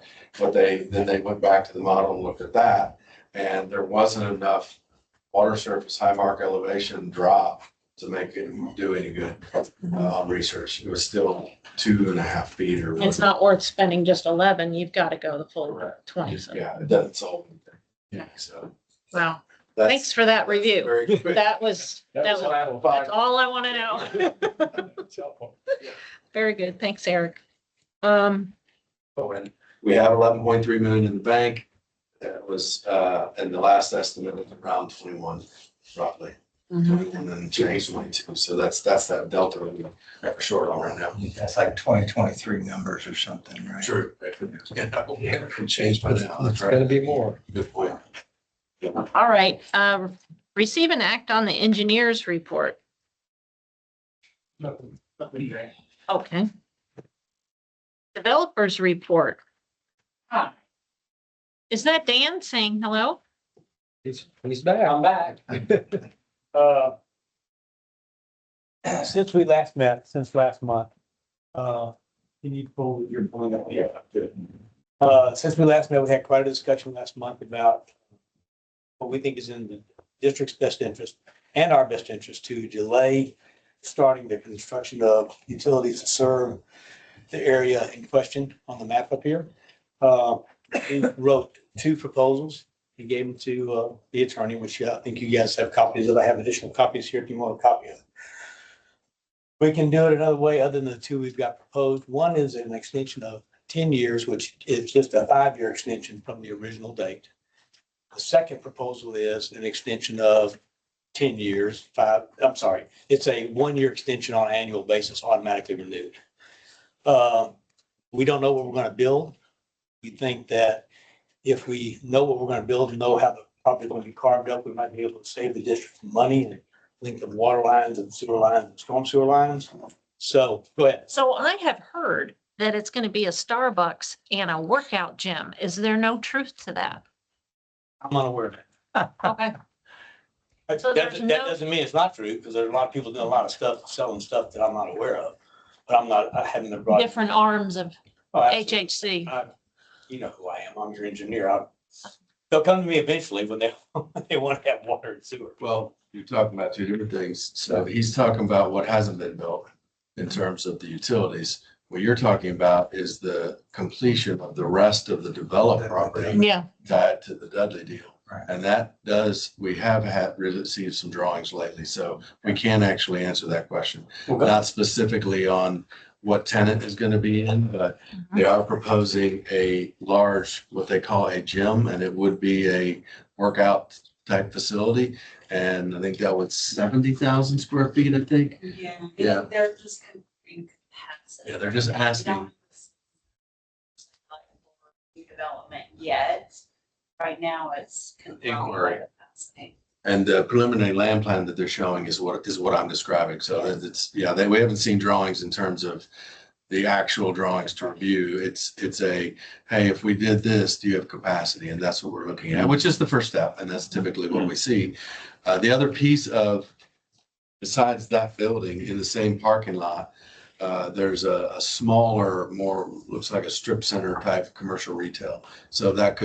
then they went back to the model and looked at that. And there wasn't enough water surface, high mark elevation drop to make it do any good on research. It was still 2.5 feet or. It's not worth spending just 11. You've got to go the full 20. So. Yeah, it doesn't solve anything. Yeah, so. Wow. that's- Thanks for that review. Very good. That's all I want to know. Very good. Thanks, Eric. We have 11.3 million in the bank. That was, and the last estimate was around 21, roughly. Mhm. And then change 22. So that's that delta we're short on right now. That's like 2023 numbers or something, right? True. It could change by now. That's It's gonna right. be more. Good point. All right. Receive and act on the engineer's report. Okay. Developers report. Hi. Is that Dan saying hello? He's back. I'm back. Since we last met, since last month, you need to pull, you're pulling up here. Since we last met, we had quite a discussion last month about what we think is in the district's best interest and our best interest to delay starting the construction of utilities to serve the area in question on the map up here. We wrote 2 proposals and gave them to the attorney, which I think you guys have copies of. I have additional copies here if you want a copy of it. We can do it another way other than the 2 we've got proposed. One is an extension of 10 years, which is just a 5-year extension from the original date. The second proposal is an extension of 10 years, it's a 1-year extension on an annual basis, automatically renewed. We don't know what we're going to build. We think that if we know what we're going to build and know how the property is going to be carved up, we might be able to save the district some money and link the water lines and sewer lines and storm sewer lines. So go ahead. So I have heard that it's going to be a Starbucks and a workout gym. Is there no truth to that? I'm unaware of it. Okay. That So there's that no- doesn't mean it's not true, because there's a lot of people doing a lot of stuff, selling stuff that I'm not aware of. But I haven't been brought. Different arms of Oh, absolutely. HHC. You know who I am. I'm your engineer. They'll come to me eventually when they, when they want to have water and sewer. Well, you're talking about 2 different things. So he's talking about what hasn't been built in terms of the utilities. What you're talking about is the completion of the rest of the developed property Yeah. tied to the Dudley deal. Right. And we have received some drawings lately, so we can actually answer that question. Not specifically on what tenant is going to be in, but they are proposing a large, what they call a gym, and it would be a workout type facility. And I think that was 70,000 square feet, I think. Yeah. Yeah. They're just comparing capacity. Yeah, they're just asking. Development yet. Right now, it's. Inquiry. And the preliminary land plan that they're showing is what I'm describing. So that we haven't seen drawings in terms of the actual drawings to review. It's hey, if we did this, do you have capacity? And that's what we're looking at, which is the first step. And that's typically what we see. The other piece besides that building in the same parking lot, there's a smaller, more looks like a strip center type commercial retail. So that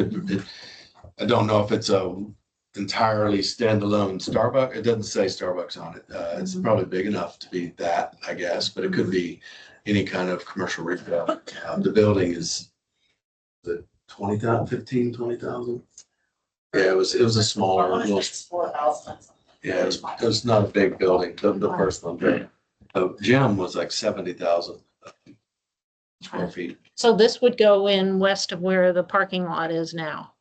I don't know if it's a entirely standalone Starbucks. It doesn't say Starbucks on it. It's probably big enough to be that, I guess, but it could be any kind of commercial retail. The building is the 20,000. Yeah, it was a smaller little. 4,000. Yeah, it was not a big building. The first one, the gym was like 70,000 square feet. So this would go in west of where the parking lot is now,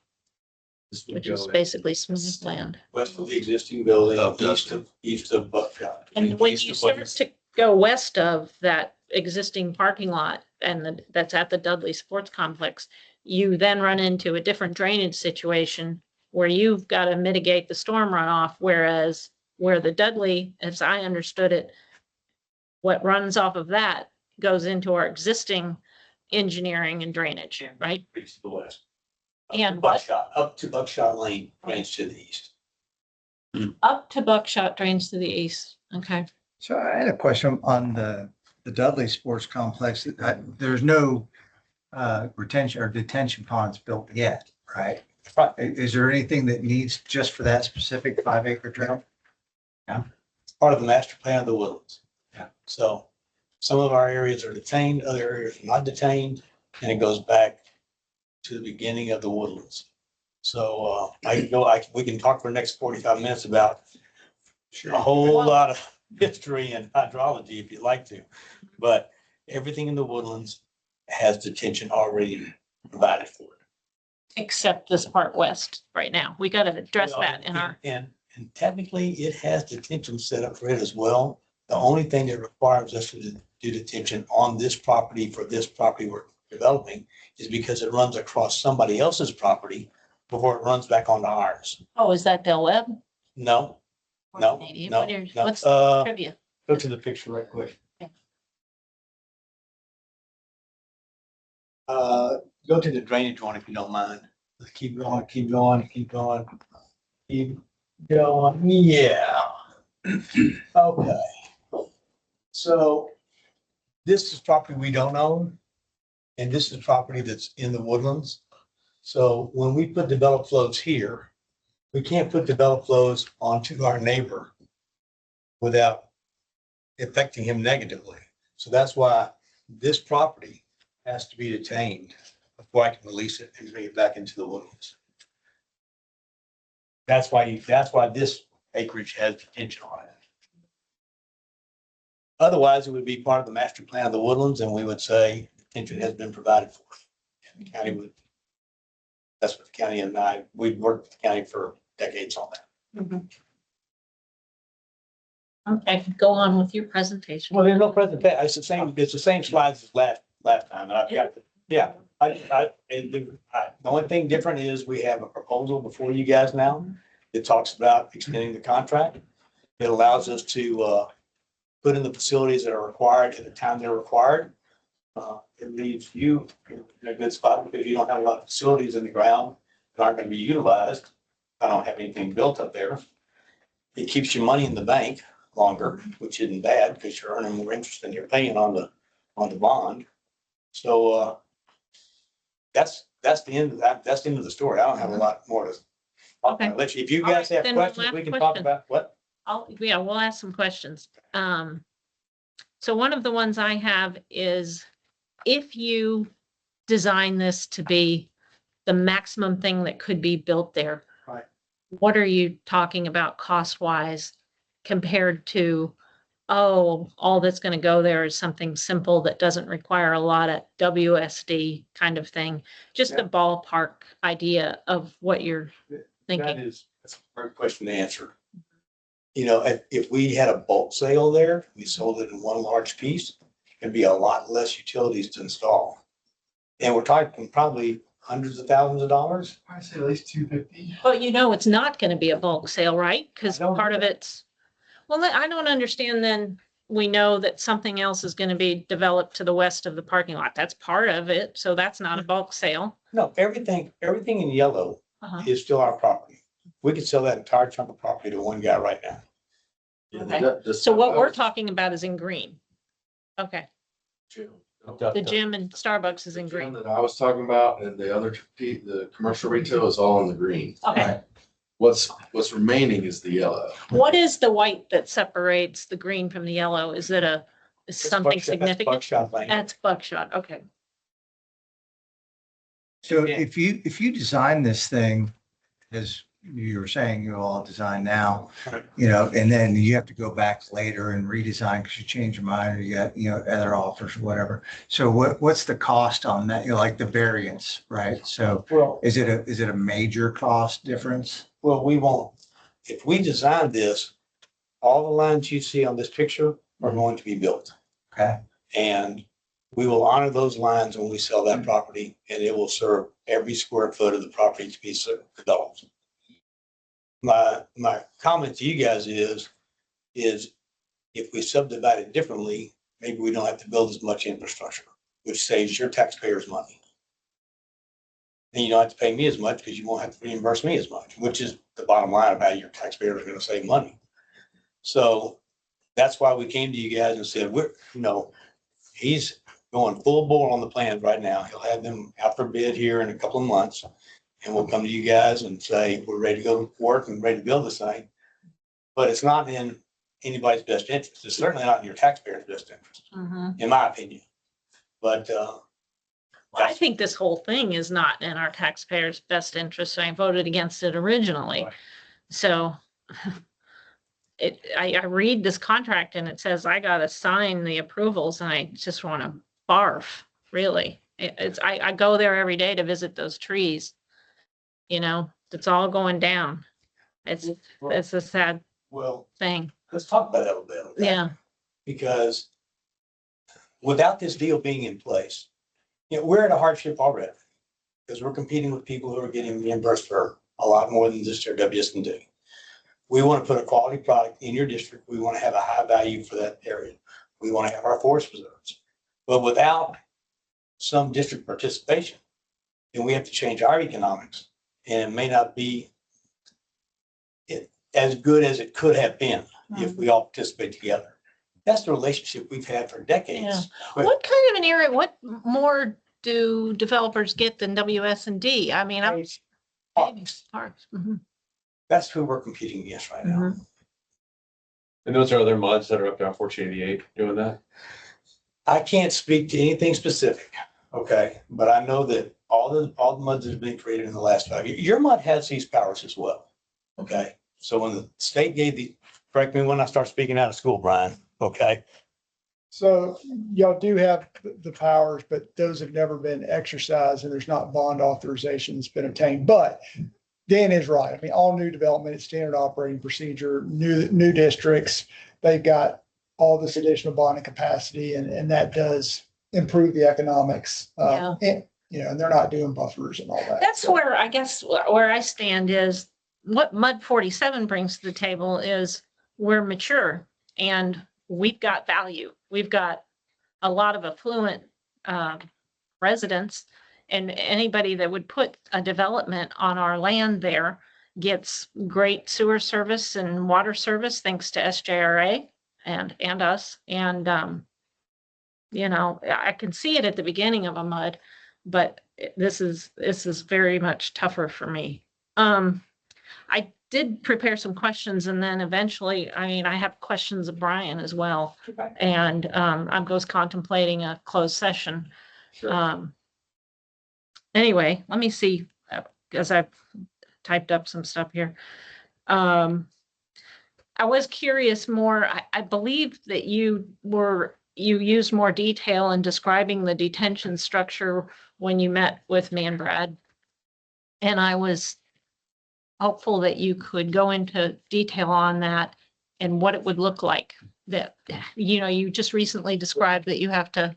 This would which go is in. basically smooth land. West of the existing building, Of Dustin. east of Buckshot. And when East you of what start to go west of that existing parking lot and that's at the Dudley Sports Complex, you then run into a different drainage situation where you've got to mitigate the storm runoff, whereas where the Dudley, as I understood it, what runs off of that goes into our existing engineering and drainage, right? Reach to the west. And what? Up to Buckshot Lane, range to the east. Up to Buckshot drains to the east. Okay. So I had a question on the Dudley Sports Complex. There's no retention or detention ponds built yet, right? Right. Is there anything that needs just for that specific 5-acre trail? It's part of the master plan of the Woodlands. Yeah. So some of our areas are detained, other areas are not detained, and it goes back to the beginning of the Woodlands. So we can talk for the next 45 minutes about a whole lot of history and hydrology if you'd like to. But everything in the Woodlands has detention already provided for it. Except this part west right now. We got to address that in our. And technically it has detention set up for it as well. The only thing that requires us to do detention on this property for this property we're developing is because it runs across somebody else's property before it runs back onto ours. Oh, is that Del Webb? No, Or no, Canadian? no, What's the trivia? go to the picture right quick. Go to the drainage one if you don't mind. Let's keep going, keep going, keep going. Keep going, yeah. Okay. So this is property we don't own. And this is property that's in the Woodlands. So when we put developed flows here, we can't put developed flows onto our neighbor without affecting him negatively. So that's why this property has to be detained before I can release it and bring it back into the Woodlands. That's why this acreage has detention on it. Otherwise, it would be part of the master plan of the Woodlands, and we would say detention has been provided for. And the county would, that's what the county and we've worked with the county for decades on that. Okay, go on with your presentation. Well, there's no presentation. It's the same slides as last time. And I've got, yeah. The only thing different is we have a proposal before you guys now. It talks about extending the contract. It allows us to put in the facilities that are required at the time they're required. It leaves you in a good spot because you don't have a lot of facilities in the ground that aren't going to be utilized. I don't have anything built up there. It keeps your money in the bank longer, which isn't bad because you're earning more interest than you're paying on the bond. So that's the end of that. That's the end of the story. I don't have a lot more to talk Okay. about. If you guys have Then one questions, we last can talk question. about what? We'll ask some questions. So one of the ones I have is if you design this to be the maximum thing that could be built there. Right. What are you talking about cost wise compared to, oh, all that's going to go there is something simple that doesn't require a lot of WSD kind of thing? Just a ballpark idea of what you're thinking. That's a hard question to answer. You know, if we had a bulk sale there, we sold it in one large piece, it'd be a lot less utilities to install. And we're talking probably hundreds of thousands of dollars. I'd say at least 250. But it's not going to be a bulk sale, right? Because I don't part of know. it's, well, I don't understand then. We know that something else is going to be developed to the west of the parking lot. That's part of it. So that's not a bulk sale. No, everything in yellow Uh-huh. is still our property. We could sell that entire chunk of property to one guy right now. Okay. So what we're talking about is in green. Okay, the gym and Starbucks is in The gym green. that I was talking about and the commercial retail is all in the green. Okay, What's remaining is the yellow. what is the white that separates the green from the yellow? Is it is something significant? Buckshot Lane. That's Buckshot, okay. So if you design this thing, as you were saying, you all design now, and then you have to go back later and redesign because you change your mind or you got, other offers or whatever. So what's the cost on that? Like the variance, right? So Well, is it a major cost difference? we won't. If we design this, all the lines you see on this picture are going to be built. Okay. And we will honor those lines when we sell that property, and it will serve every square foot of the property to be developed. My comment to you guys is if we subdivide it differently, maybe we don't have to build as much infrastructure, which saves your taxpayers money. And you don't have to pay me as much because you won't have to reimburse me as much, which is the bottom line of how your taxpayers are going to save money. So that's why we came to you guys and said, he's going full bore on the plans right now. He'll have them out for bid here in a couple of months. And we'll come to you guys and say, we're ready to go to work and ready to build this thing. But it's not in anybody's best interest. It's certainly not in your taxpayers' best interest, in my opinion. But I think this whole thing is not in our taxpayers' best interest. I voted against it originally. Right. So I read this contract and it says I gotta sign the approvals and I just want to barf, really. I go there every day to visit those trees. It's all going down. It's a sad well, thing. let's talk about that a little bit. Okay? Yeah. Because without this deal being in place, we're in a hardship already because we're competing with people who are getting reimbursed for a lot more than just their WS can do. We want to put a quality product in your district. We want to have a high value for that area. We want to have our forest preserves. But without some district participation, then we have to change our economics. And it may not be as good as it could have been if we all participate together. That's the relationship we've had for decades. Yeah. But What kind of an area, what more do developers get than WS&D? I mean, I'm parks. Mhm. that's who we're competing against right now. Mhm. And those are other mods that are up there on 1488 doing that. I can't speak to anything specific, okay? But I know that all the MUDs that have been created in the last 5 years, your MUD has these powers as well, okay? So when the state gave correct me when I start speaking out of school, Brian, okay? So y'all do have the powers, but those have never been exercised and there's not bond authorization that's been obtained. But Dan is right. I mean, all new development, it's standard operating procedure, new districts, they've got all this additional bonding capacity and that does improve the economics. And they're not doing buffers and all that. That's So- where I guess where I stand is what MUD 47 brings to the table is we're mature and we've got value. We've got a lot of affluent residents, and anybody that would put a development on our land there gets great sewer service and water service thanks to SJRA and us. And I can see it at the beginning of a MUD, but this is very much tougher for me. I did prepare some questions and then eventually, I have questions of Brian as well. And I was contemplating a closed session. Sure. Anyway, let me see, because I've typed up some stuff here. I was curious more, I believe that you used more detail in describing the detention structure when you met with me and Brad. And I was hopeful that you could go into detail on that and what it would look like. That, you just recently described that you have to.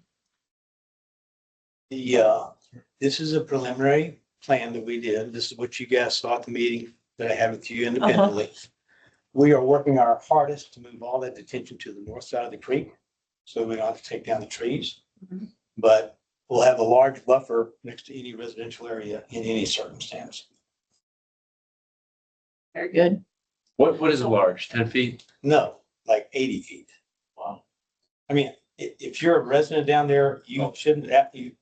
This is a preliminary plan that we did. This is what you guys saw at the meeting that I had with you independently. We are working our hardest to move all that detention to the north side of the creek, so we don't have to take down the trees. But we'll have a large buffer next to any residential area in any circumstance. Very good. What is a large, 10 feet? No, like 80 feet. Wow. I mean, if you're a resident down there, you shouldn't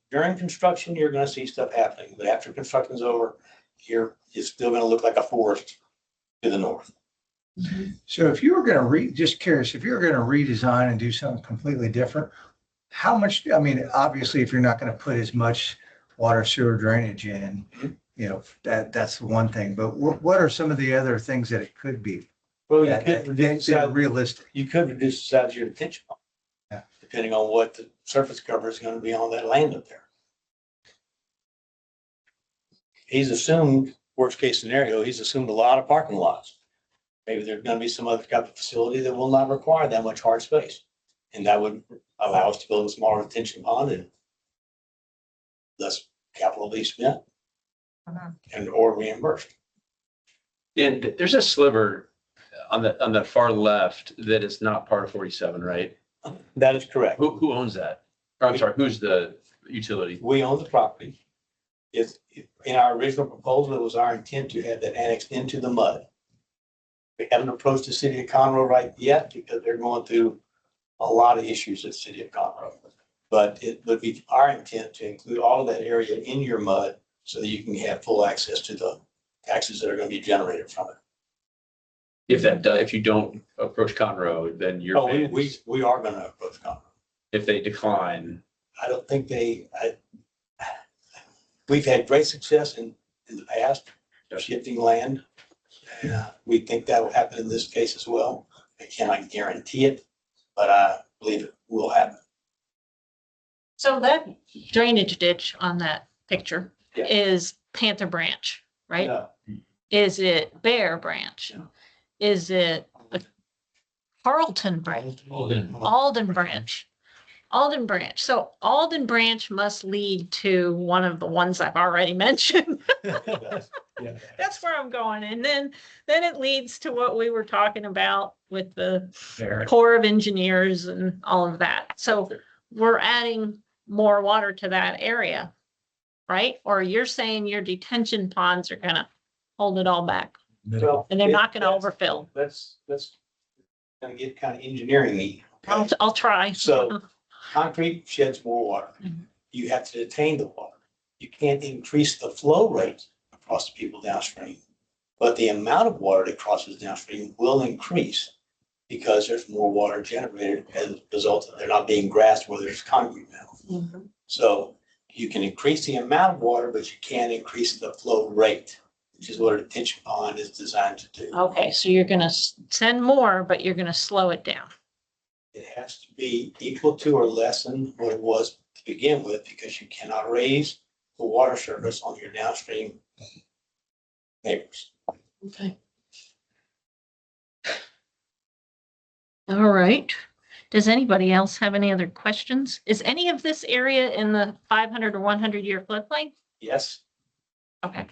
during construction, you're gonna see stuff happening, but after construction's over, it's still gonna look like a forest to the north. So if you were going to just curious, if you were going to redesign and do something completely different, how much, obviously, if you're not going to put as much water sewer drainage in, that's the one thing, but what are some of the other things that it could be? Well, you that- could that- reduce that are the realistic. you could reduce the size of your detention pond. Yeah. Depending on what the surface cover is gonna be on that land up there. He's assumed, worst case scenario, he's assumed a lot of parking lots. Maybe there's gonna be some other type of facility that will not require that much hard space. And that would allow us to build a smaller retention pond and less capital be spent and or reimbursed. And there's a sliver on the far left that is not part of 47, right? That is correct. Who owns that? Or I'm sorry, who's the utility? We own the property. It's, in our original proposal, it was our intent to have that annexed into the mud. We haven't approached the city of Conroe right yet because they're going through a lot of issues at the city of Conroe. But it would be our intent to include all of that area in your mud so that you can have full access to the taxes that are going to be generated from it. If you don't approach Conroe, then you're Oh, paying. we are going to approach Conroe. If they decline, I don't think we've had great success in the past, shifting land. We think that will happen in this case as well. I cannot guarantee it, but I believe it will happen. So that drainage ditch on that picture Yeah. is Panther Branch, right? Yeah. Is it Bear Branch? Is it a Carlton Branch? Alden Branch? Alden Branch. So Alden Branch must lead to one of the ones I've already mentioned. Yeah. That's where I'm going. And then it leads to what we were talking about with the Corps of Engineers and all of that. So we're adding more water to that area, right? Or you're saying your detention ponds are gonna hold it all back Well, and they're not gonna that's- overfill. Let's kind of get kind of engineering-y. I'll try. So concrete sheds more water. Mhm. You have to detain the water. You can't increase the flow rate across the people downstream. But the amount of water that crosses downstream will increase because there's more water generated as a result of there not being grass where there's concrete now. Mhm. So you can increase the amount of water, but you can't increase the flow rate, which is what a detention pond is designed to do. Okay, so you're gonna send more, but you're gonna slow it down. It has to be equal to or less than what it was to begin with, because you cannot raise the water surface on your downstream neighbors. Okay. All right. Does anybody else have any other questions? Is any of this area in the 500 or 100-year floodplain? Yes, Okay.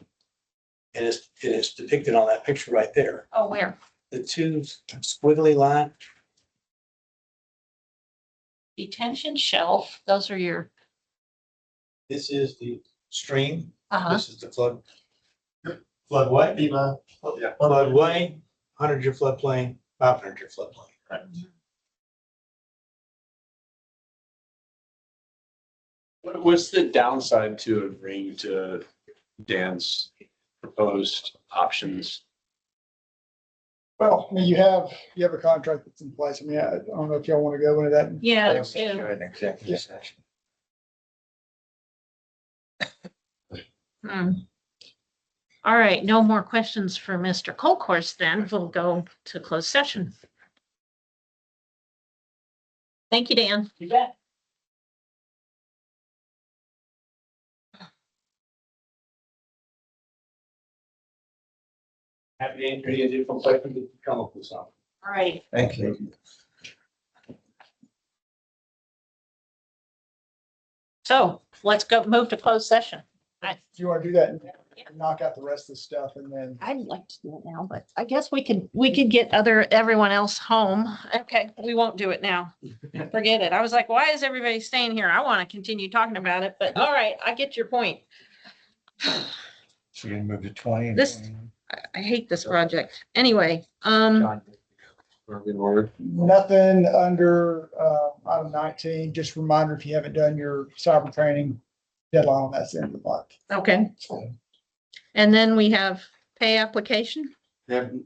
it is depicted on that picture right there. Oh, where? The two squiggly line, Detention shelf, those are your, this is the stream, uh-huh. this is the floodway. Floodway, 100-year floodplain, 500-year floodplain. what's the downside to agreeing to Dan's proposed options? Well, I mean, you have a contract that's in place. I mean, I don't know if y'all want to go into that. Yeah, I think we should yeah. go in executive session. Hmm. All right, no more questions for Mr. Colcourse then. We'll go to closed session. Thank you, Dan. You bet. Happy to answer any additional questions if you come up with something. All right. Thank you. So let's move to closed session. Do you want to do that and Yeah. knock out the rest of the stuff and then? I'd like to do it now, but I guess we could get everyone else home. Okay, we won't do it now. Forget it. I was like, why is everybody staying here? I want to continue talking about it, but all right, I get your point. So you're gonna move to 20 and This- 21? I hate this project. Anyway, Nothing under item 19. Just a reminder, if you haven't done your cyber training, deadline on that's the end of the month. okay. And then we have pay application.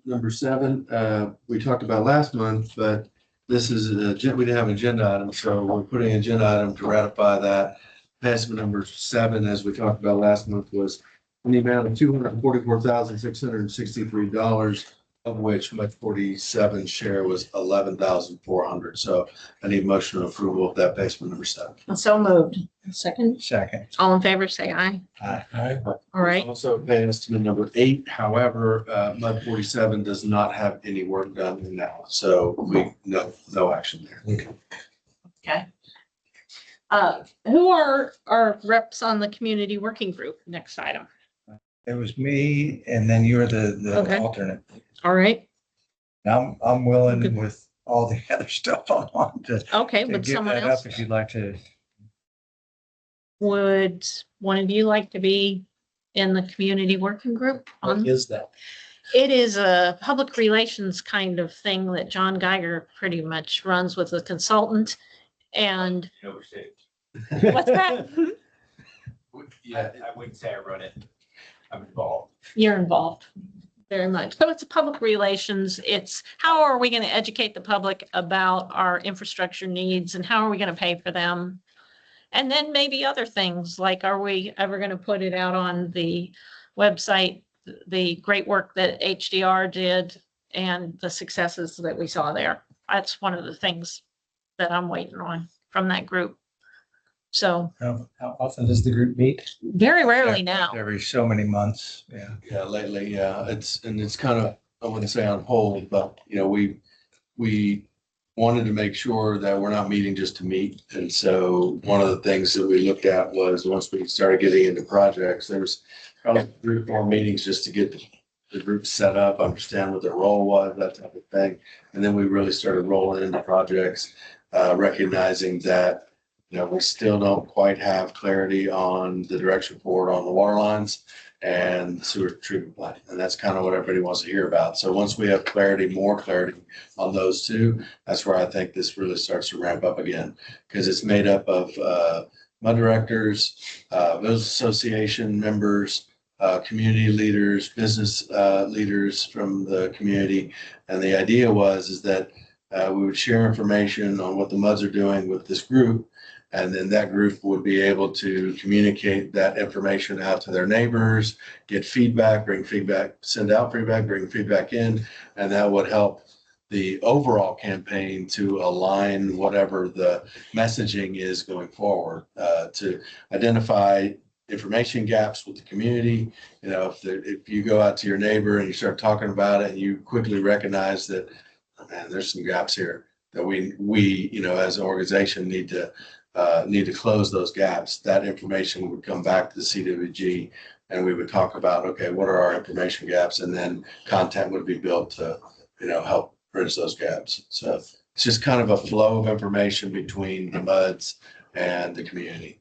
Number 7, we talked about last month, but this is, we didn't have an agenda item, so we're putting an agenda item to ratify that. Passment number 7, as we talked about last month, was in the amount of $244,663, of which Mud 47 share was $11,400. So I need motion of approval of that passment number 7. So moved. Second, Second. all in favor, say aye. Aye. All right. Also pay estimate number 8. However, Mud 47 does not have any work done now, so no action there. Okay. Who are our reps on the community working group? Next item. It was me and then you're the Okay. alternate. All right. I'm willing with all the other stuff I'm on to Okay, would give someone that else, up if you'd like to. would one of you like to be in the community working group? What is that? It is a public relations kind of thing that John Geiger pretty much runs with a consultant. And what's that? Yeah, I wouldn't say I run it. I'm involved. You're involved very much. So it's a public relations. It's how are we going to educate the public about our infrastructure needs and how are we going to pay for them? And then maybe other things like, are we ever going to put it out on the website, the great work that HDR did and the successes that we saw there? That's one of the things that I'm waiting on from that group. So How often does the group meet? very rarely now. Every so many months, yeah. Yeah, lately, yeah, it's kind of, I wouldn't say on hold, but we wanted to make sure that we're not meeting just to meet. And so one of the things that we looked at was once we started getting into projects, there was probably 3 or 4 meetings just to get the group set up, understand what their role was, that type of thing. And then we really started rolling into projects, recognizing that we still don't quite have clarity on the direction forward on the water lines and sewer treatment plant. And that's kind of what everybody wants to hear about. So once we have clarity, more clarity on those two, that's where I think this really starts to ramp up again. Because it's made up of MUD directors, those association members, community leaders, business leaders from the community. And the idea is that we would share information on what the MUDs are doing with this group. And then that group would be able to communicate that information out to their neighbors, get feedback, bring feedback, send out feedback, bring feedback in. And that would help the overall campaign to align whatever the messaging is going forward, to identify information gaps with the community. If you go out to your neighbor and you start talking about it and you quickly recognize that, oh, man, there's some gaps here that we as an organization need to close those gaps. That information would come back to the CWG and we would talk about, okay, what are our information gaps? And then content would be built to, help bridge those gaps. So it's just kind of a flow of information between the MUDs and the community.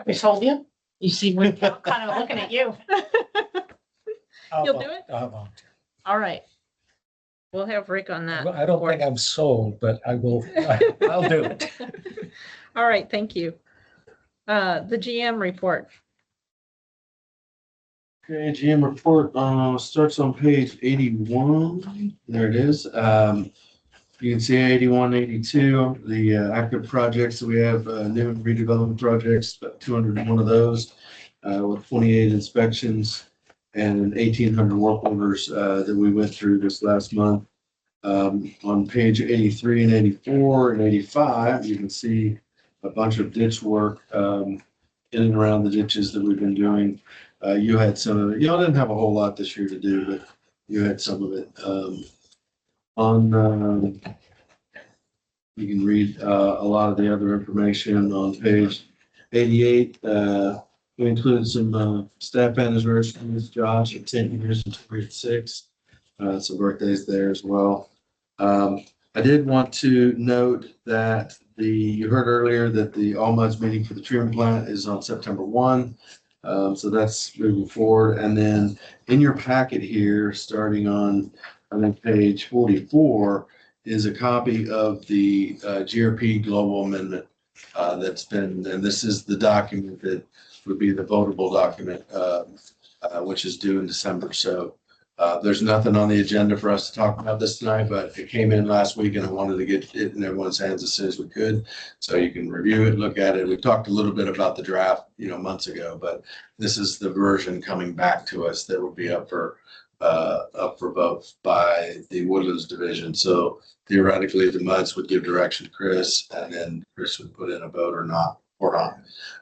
We told you. You see, we're kind of looking at you. You'll do it? I'll volunteer. All right. We'll have Rick on that. I don't think I'm sold, but I will, I'll do it. All right, thank you. The GM report. Okay, GM report starts on page 81. There it is. You can see 81, 82, the active projects that we have, new and redevelopment projects, about 201 of those, with 28 inspections and 1,800 work orders that we went through this last month. On page 83 and 84 and 85, you can see a bunch of ditch work in and around the ditches that we've been doing. You had some of it. Y'all didn't have a whole lot this year to do, but you had some of it. You can read a lot of the other information on page 88. We included some staff anniversaries, Josh at 10 years and Tori at 6. Some birthdays there as well. I did want to note that you heard earlier that the All MUDs meeting for the treatment plant is on September 1. So that's moving forward. And then in your packet here, starting on, I think, page 44, is a copy of the GRP Global Amendment that's been, and this is the document that would be the votable document, which is due in December. So there's nothing on the agenda for us to talk about this tonight, but it came in last week and I wanted to get it in everyone's hands as soon as we could. So you can review it, look at it. We talked a little bit about the draft, months ago, but this is the version coming back to us that would be up for vote by the Woodlands Division. So theoretically, the MUDs would give direction to Chris and then Chris would put in a vote or not,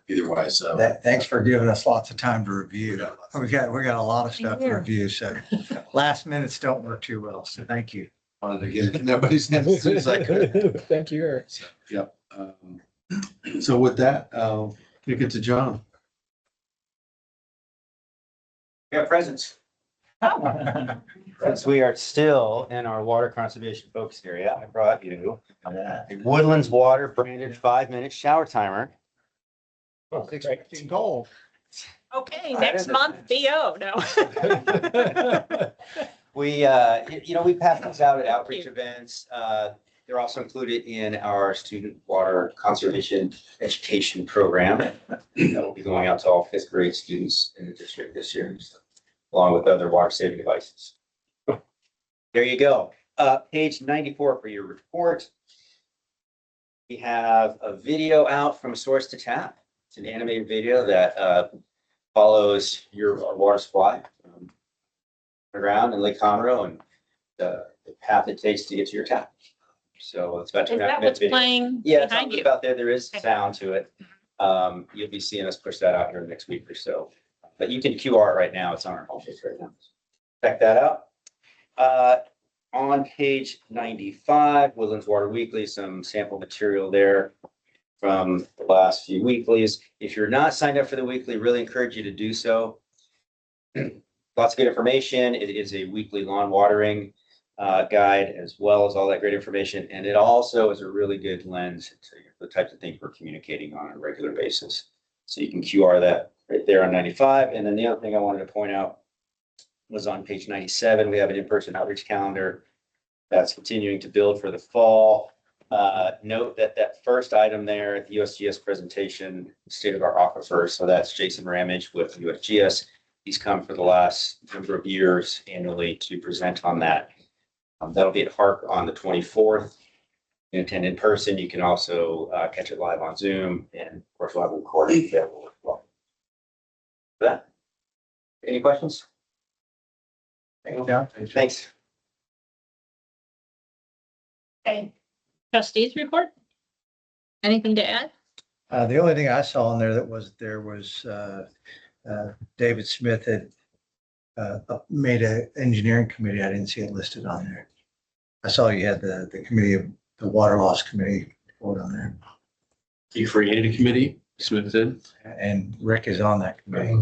either way. So Thanks for giving us lots of time to review. We got a lot of stuff to Yeah. review, so last minutes don't work too well, so thank you. Wanted to get it in everybody's hands as soon as I could. Thank you, Eric. So, yep. So with that, kick it to John. We have presents. Since we are still in our water conservation focus area, I brought you a Woodlands Water branded 5-minute shower timer. Expecting gold. Okay, next month, BO, no. We, we pass these out at outreach events. They're also included in our student water conservation education program that will be going out to all 5th grade students in the district this year, along with other water saving devices. There you go. Page 94 for your report. We have a video out from Source to Tap. It's an animated video that follows our water supply around in Lake Conroe and the path it takes to get to your tap. So it's about. Is that what's playing Yeah, it's behind you? about there. There is Okay. sound to it. You'll be seeing us push that out here next week or so. But you can QR it right now. It's on our homepage right now. Check that out. On page 95, Woodlands Water Weekly, some sample material there from the last few weeklies. If you're not signed up for the weekly, really encourage you to do so. Lots of good information. It is a weekly lawn watering guide, as well as all that great information. And it also is a really good lens to the types of things we're communicating on a regular basis. So you can QR that right there on 95. And then the other thing I wanted to point out was on page 97, we have an in-person outreach calendar that's continuing to build for the fall. Note that first item there, the USGS presentation, state of our aquifer. So that's Jason Ramage with USGS. He's come for the last number of years annually to present on that. That'll be at Hark on the 24th. You can attend in person. You can also catch it live on Zoom, and of course we'll have a recording available as well. For that, any questions? Thanks. Okay. Trustees report? Anything to add? The only thing I saw in there that was, David Smith had made an engineering committee. I didn't see it listed on there. I saw you had the committee of the water loss committee report on there. You created a committee, Smith did. And Rick is on that committee.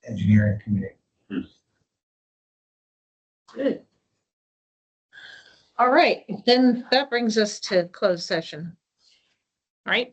Engineering committee. Good. All right, then that brings us to closed session. All right,